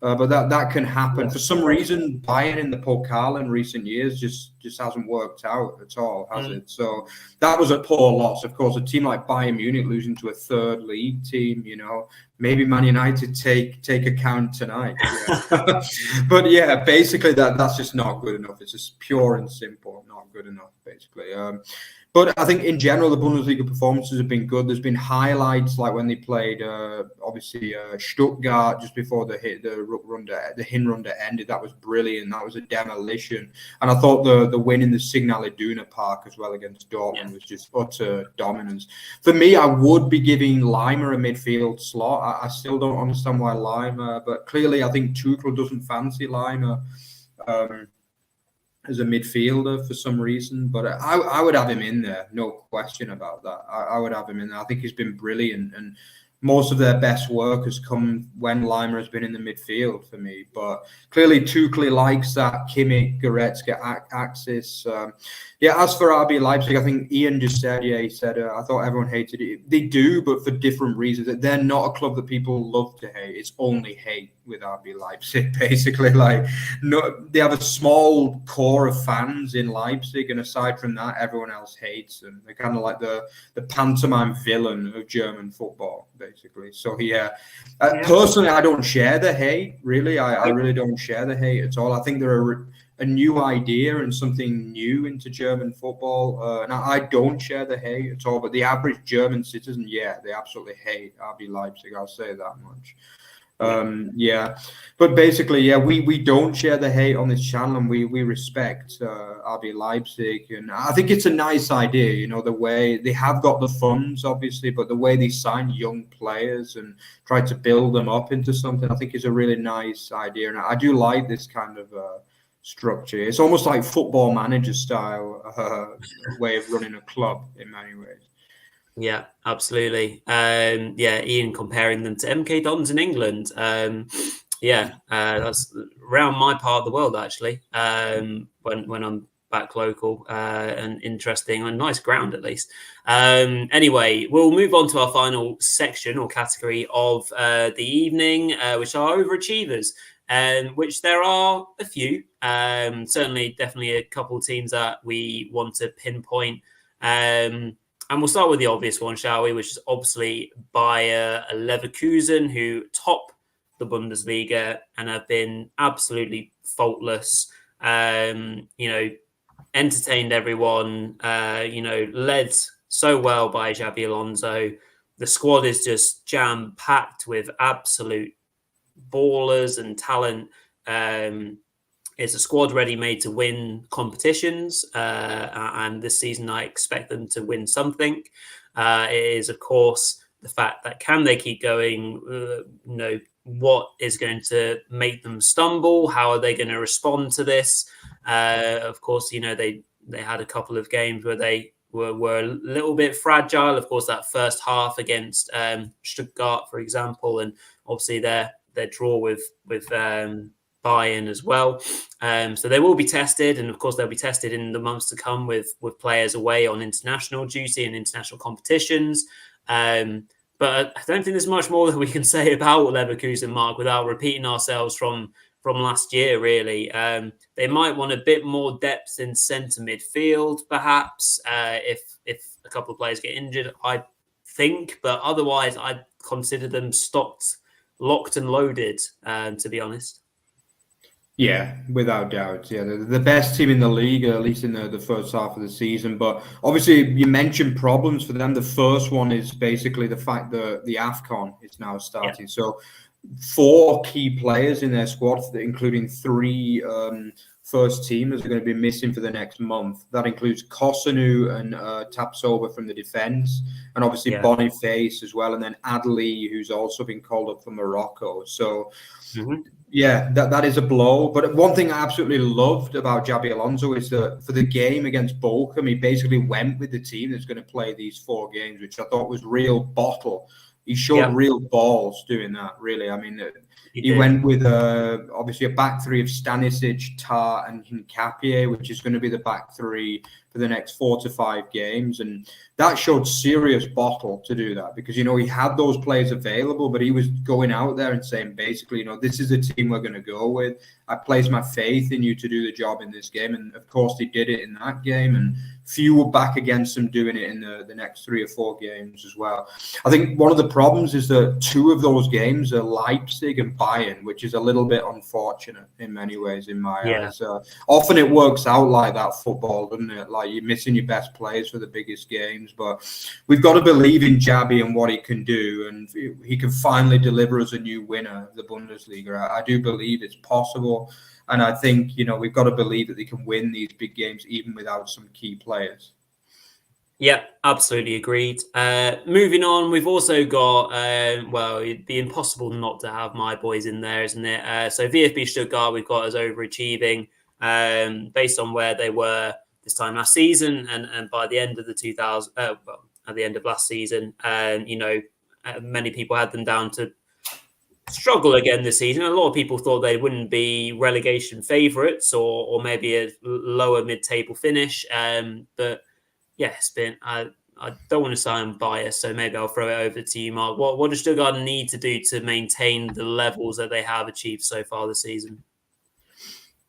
But that can happen. For some reason, Bayern in the Pokal in recent years just hasn't worked out at all, has it? So that was a poor loss. Of course, a team like Bayern Munich losing to a third league team, maybe Man United take account tonight. Yeah. But basically that's just not good enough. It's just pure and simple, not good enough, basically. But I think in general, the Bundesliga performances have been good. There's been highlights like when they played, obviously, Stuttgart just before the Hinrunde ended. That was brilliant. That was a demolition. And I thought the win in the Signal Iduna Park as well against Dortmund was just utter dominance. For me, I would be giving Lima a midfield slot. I still don't understand why Lima, but clearly I think Tuchel doesn't fancy Lima as a midfielder for some reason, but I would have him in there, no question about that. I would have him in there. I think he's been brilliant, and most of their best work has come when Lima has been in the midfield for me. But clearly Tuchel likes that Kimmich, Goretzka axis. As for RB Leipzig, I think Ian just said, he said, I thought everyone hated it. They do, but for different reasons. They're not a club that people love to hate. It's only hate with RB Leipzig, basically. They have a small core of fans in Leipzig, and aside from that, everyone else hates them. They're kind of like the pantomime villain of German football, basically. So personally, I don't share the hate, really. I really don't share the hate at all. I think they're a new idea and something new into German football. And I don't share the hate at all, but the average German citizen, they absolutely hate RB Leipzig. I'll say that much. But basically, we don't share the hate on this channel, and we respect RB Leipzig. And I think it's a nice idea, the way they have got the funds, obviously, but the way they sign young players and try to build them up into something, I think is a really nice idea. And I do like this kind of structure. It's almost like Football Manager style way of running a club in many ways. Yeah, absolutely. Ian comparing them to MK Dons in England. That's around my part of the world, actually, when I'm back local, and interesting and nice ground, at least. Anyway, we'll move on to our final section or category of the evening, which are overachievers. Which there are a few, definitely a couple of teams that we want to pinpoint. And we'll start with the obvious one, shall we? Which is obviously Bayer Leverkusen, who top the Bundesliga and have been absolutely faultless. Entertained everyone. Led so well by Xabi Alonso. The squad is just jam packed with absolute ballers and talent. It's a squad ready made to win competitions, and this season I expect them to win something. It is, of course, the fact that can they keep going? What is going to make them stumble? How are they going to respond to this? Of course, they had a couple of games where they were a little bit fragile. Of course, that first half against Stuttgart, for example, and obviously their draw with Bayern as well. So they will be tested, and of course they'll be tested in the months to come with players away on international duty and international competitions. But I don't think there's much more that we can say about Leverkusen, Mark, without repeating ourselves from last year, really. They might want a bit more depth in centre midfield, perhaps, if a couple of players get injured, I think. But otherwise, I'd consider them stocked, locked and loaded, to be honest. Yeah, without doubt. Yeah, they're the best team in the league, at least in the first half of the season. But obviously, you mentioned problems for them. The first one is basically the fact that the AFCON is now starting. Yeah. So 4 key players in their squad, including 3 first teamers, are going to be missing for the next month. That includes Kosunu and Tapsoba from the defence, and obviously Boniface as well, and then Adli, who's also been called up for Morocco. So... Yeah, that is a blow. But one thing I absolutely loved about Xabi Alonso is that for the game against Bochum, he basically went with the team that's going to play these 4 games, which I thought was real bottle. He showed real balls doing that, really. I mean, he went with obviously a back 3 of Stanisic, Tar and Hincapié, which is going to be the back 3 for the next 4 to 5 games. And that showed serious bottle to do that because, he had those players available, but he was going out there and saying, basically, this is the team we're going to go with. I place my faith in you to do the job in this game. And, of course, they did it in that game. And few were back against them doing it in the next 3 or 4 games as well. I think one of the problems is that 2 of those games are Leipzig and Bayern, which is a little bit unfortunate in many ways in my eyes. Often it works out like that, football, doesn't it? Like you're missing your best players for the biggest games. But we've got to believe in Xabi and what he can do. And he can finally deliver us a new winner of the Bundesliga. I do believe it's possible. And I think, we've got to believe that they can win these big games even without some key players. Yeah, absolutely agreed. Moving on, we've also got, it'd be impossible not to have my boys in there, isn't it? So VfB Stuttgart, we've got as overachieving based on where they were this time last season. And by the end of at the end of last season, many people had them down to struggle again this season. A lot of people thought they wouldn't be relegation favourites or maybe a lower mid-table finish. But yeah, it's been. I don't want to sound biased, so maybe I'll throw it over to you, Mark. What does Stuttgart need to do to maintain the levels that they have achieved so far this season?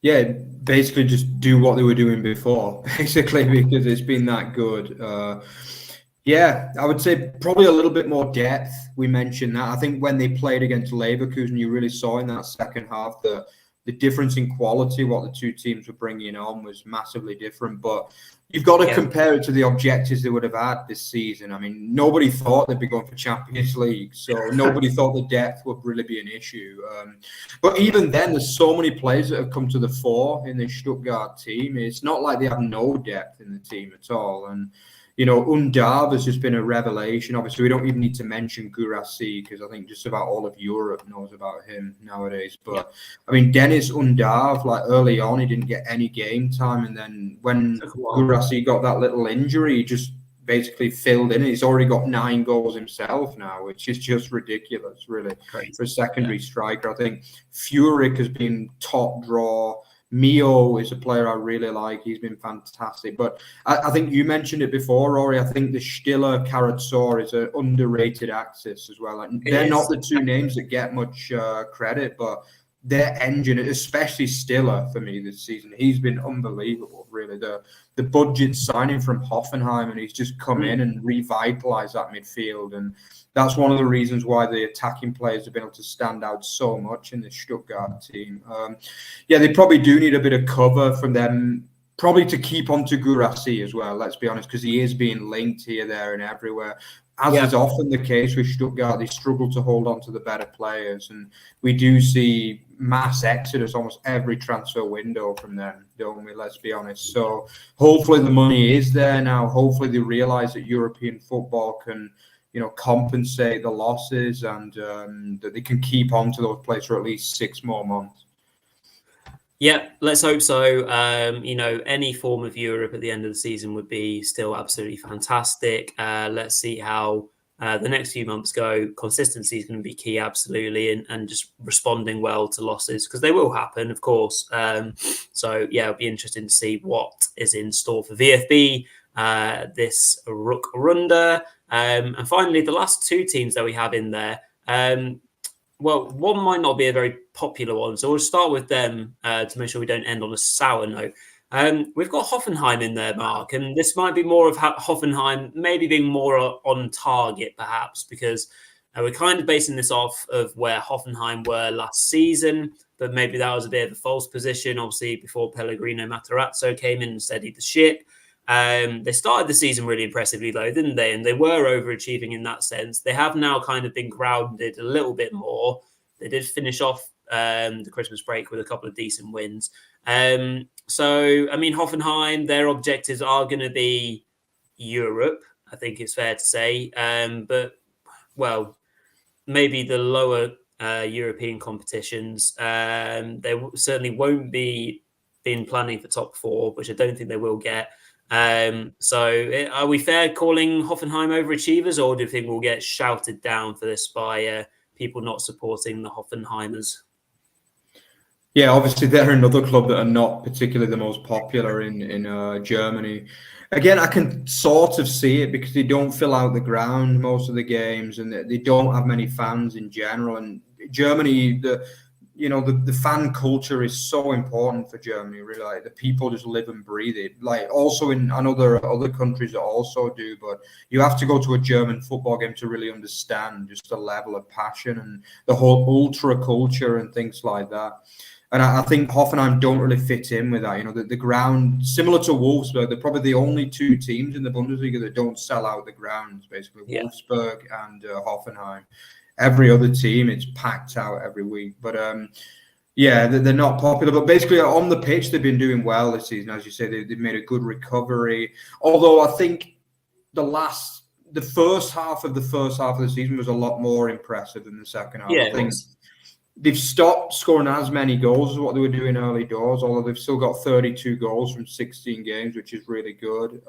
Yeah, basically just do what they were doing before, basically, because it's been that good. Yeah, I would say probably a little bit more depth. We mentioned that. I think when they played against Leverkusen, you really saw in that second half the difference in quality, what the 2 teams were bringing on was massively different. But you've got to compare it to the objectives they would have had this season. I mean, nobody thought they'd be going for Champions League, so nobody thought the depth would really be an issue. But even then, there's so many players that have come to the fore in this Stuttgart team. It's not like they have no depth in the team at all. And Undav has just been a revelation. Obviously, we don't even need to mention Guirassy because I think just about all of Europe knows about him nowadays. But, I mean, Dennis Undav, like early on, he didn't get any game time. And then when Guirassy got that little injury, he just basically filled in. He's already got 9 goals himself now, which is just ridiculous, really, for a secondary striker. I think Furyk has been top draw. Mio is a player I really like. He's been fantastic. But I think you mentioned it before, Rory. I think the Stiller Karazor is an underrated axis as well. And they're not the 2 names that get much credit, but their engine, especially Stiller for me this season, he's been unbelievable, really. The budget signing from Hoffenheim, and he's just come in and revitalized that midfield. And that's one of the reasons why the attacking players have been able to stand out so much in the Stuttgart team. They probably do need a bit of cover from them, probably to keep on to Guirassy as well, let's be honest, because he is being linked here, there and everywhere. As is often the case with Stuttgart, they struggle to hold on to the better players. And we do see mass exodus almost every transfer window from them, don't we? Let's be honest. So hopefully the money is there now. Hopefully they realise that European football can, compensate the losses and that they can keep on to those players for at least 6 more months. Yeah, let's hope so. Any form of Europe at the end of the season would be still absolutely fantastic. Let's see how the next few months go, consistency is going to be key, absolutely, and just responding well to losses, because they will happen, of course. So, yeah, it'll be interesting to see what is in store for VfB this Rückrunde. And finally, the last two teams that we have in there, well, one might not be a very popular one, so we'll start with them to make sure we don't end on a sour note. We've got Hoffenheim in there, Mark, and this might be more of Hoffenheim maybe being more on target, perhaps, because we're kind of basing this off of where Hoffenheim were last season, but maybe that was a bit of a false position, obviously, before Pellegrino Matarazzo came in and steadied the ship. They started the season really impressively, though, didn't they? And they were overachieving in that sense. They have now kind of been grounded a little bit more. They did finish off the Christmas break with a couple of decent wins. So, I mean, Hoffenheim, their objectives are going to be Europe, I think it's fair to say. But, well, maybe the lower European competitions. They certainly won't be planning for top four, which I don't think they will get. So are we fair calling Hoffenheim overachievers, or do you think we'll get shouted down for this by people not supporting the Hoffenheimers? Yeah, obviously they're another club that are not particularly the most popular in Germany. Again, I can sort of see it because they don't fill out the ground most of the games, and they don't have many fans in general. And Germany, the fan culture is so important for Germany. Really, like, the people just live and breathe it. Like, also in other countries that also do, but you have to go to a German football game to really understand just the level of passion and the whole ultra culture and things like that. And I think Hoffenheim don't really fit in with that. The ground, similar to Wolfsburg, they're probably the only two teams in the Bundesliga that don't sell out the grounds, basically. Yeah. Wolfsburg and Hoffenheim. Every other team, it's packed out every week. But, yeah, they're not popular. But basically, on the pitch, they've been doing well this season. As you say, they've made a good recovery. Although I think the first half of the season was a lot more impressive than the second half. Yeah, I think they've stopped scoring as many goals as what they were doing early doors, although they've still got 32 goals from 16 games, which is really good.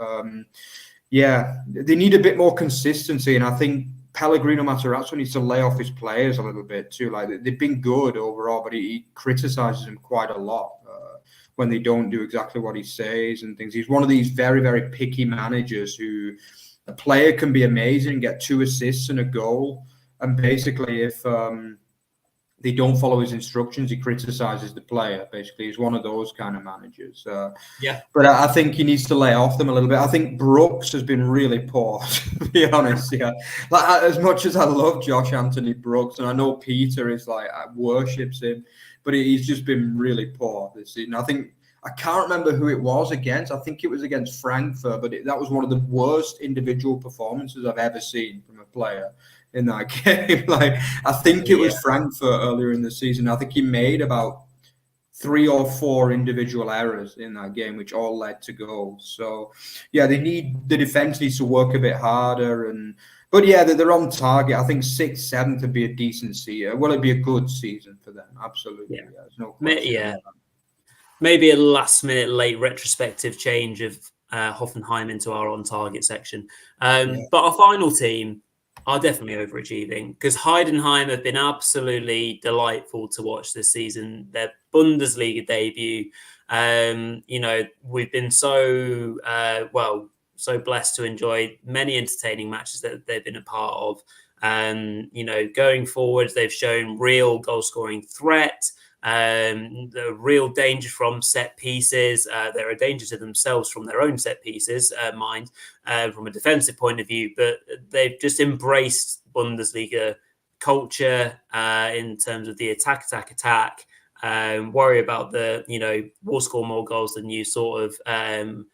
Yeah, they need a bit more consistency, and I think Pellegrino Matarazzo needs to lay off his players a little bit too. Like, they've been good overall, but he criticizes them quite a lot when they don't do exactly what he says and things. He's one of these very, very picky managers who a player can be amazing, get 2 assists and a goal, and basically if they don't follow his instructions, he criticizes the player. Basically, he's one of those kind of managers. Yeah. But I think he needs to lay off them a little bit. I think Brooks has been really poor, to be honest. Yeah. Like, as much as I love Josh Anthony Brooks, and I know Peter is like, worships him, but he's just been really poor this season. I can't remember who it was against. I think it was against Frankfurt, but that was one of the worst individual performances I've ever seen from a player in that game. Like, I think it was Frankfurt earlier in the season. I think he made about 3 or 4 individual errors in that game, which all led to goals. So, yeah, the defense needs to work a bit harder. But yeah, they're on target. I think 6th, 7th would be a decent season. Well, it'd be a good season for them. Absolutely. Yeah. There's no question. Yeah. Maybe a last-minute late retrospective change of Hoffenheim into our on-target section. But our final team are definitely overachieving, because Heidenheim have been absolutely delightful to watch this season. Their Bundesliga debut, we've been so blessed to enjoy many entertaining matches that they've been a part of. Going forward, they've shown real goal-scoring threat. The real danger from set pieces. They're a danger to themselves from their own set pieces, from a defensive point of view, but they've just embraced Bundesliga culture in terms of the attack. Worry about we'll score more goals than you sort of,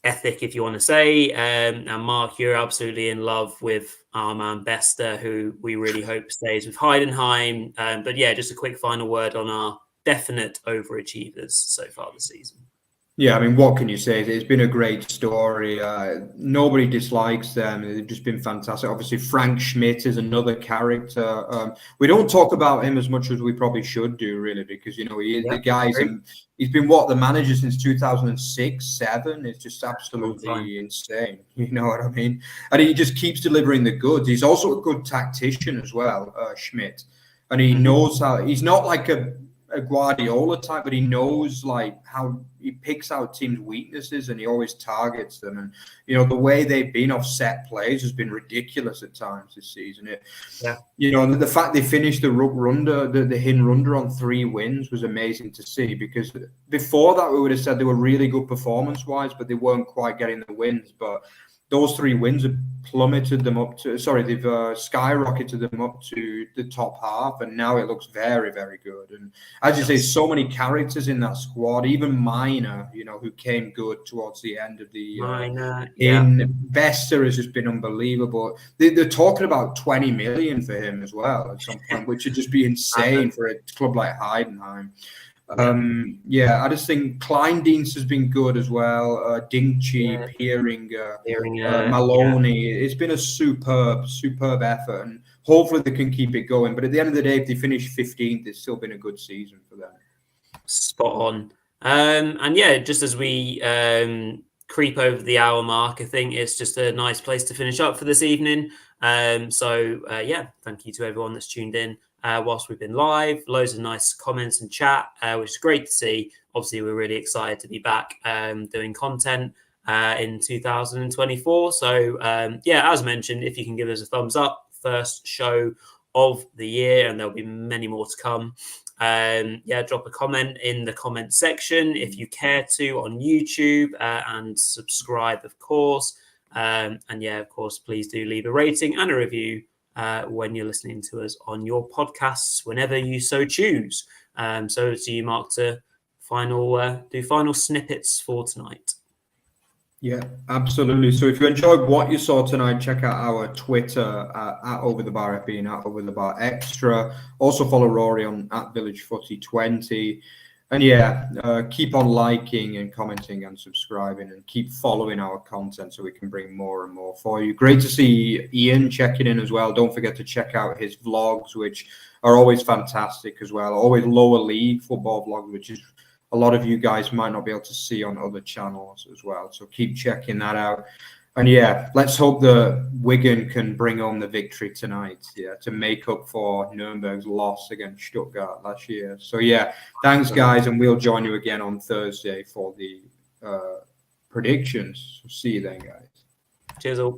ethic, if you want to say. And Mark, you're absolutely in love with our man Bester, who we really hope stays with Heidenheim. But yeah, just a quick final word on our definite overachievers so far this season. Yeah, I mean, what can you say? It's been a great story. Nobody dislikes them. They've just been fantastic. Obviously, Frank Schmidt is another character. We don't talk about him as much as we probably should do, really, because, you know, the guy's he's been the manager since 2006, 7. It's just absolutely insane. You know what I mean? And he just keeps delivering the goods. He's also a good tactician as well, Schmidt. And he knows how, he's not like a Guardiola type, but he knows like how he picks out teams' weaknesses and he always targets them. And, you know, the way they've been off set plays has been ridiculous at times this season. You know, the fact they finished the Rückrunde, the Hinrunde on 3 wins was amazing to see, because before that we would have said they were really good performance-wise, but they weren't quite getting the wins. But those 3 wins have plummeted them up to, they've skyrocketed them up to the top half, and now it looks very, very good. And as you say, so many characters in that squad, even Minor, you know, who came good towards the end of the year. Bester has just been unbelievable. They're talking about 20 million for him as well at some point, which would just be insane for a club like Heidenheim. I just think Kleindienst has been good as well. Dingchi, Pieringer, Maloney. It's been a superb effort, and hopefully they can keep it going. But at the end of the day, if they finish 15th, it's still been a good season for them. Spot on. And yeah, just as we creep over the hour mark, I think it's just a nice place to finish up for this evening. Thank you to everyone that's tuned in. Whilst we've been live, loads of nice comments and chat, which is great to see. Obviously, we're really excited to be back doing content in 2024. So, as mentioned, if you can give us a thumbs up, first show of the year, and there'll be many more to come. Drop a comment in the comment section if you care to on YouTube, and subscribe, of course. Of course, please do leave a rating and a review when you're listening to us on your podcasts, whenever you so choose. So to you, Mark, to do final snippets for tonight. Yeah, absolutely. So if you enjoyed what you saw tonight, check out our Twitter at @OverTheBarFB and at @OverTheBarExtra. Also follow Rory on @VillageFooty20. And keep on liking and commenting and subscribing, and keep following our content so we can bring more and more for you. Great to see Ian checking in as well. Don't forget to check out his vlogs, which are always fantastic as well. Always lower league football vlogs, which is a lot of you guys might not be able to see on other channels as well. So keep checking that out. And let's hope that Wigan can bring home the victory tonight, to make up for Nuremberg's loss against Stuttgart last year. So thanks guys, and we'll join you again on Thursday for the predictions. See you then, guys. Cheers all.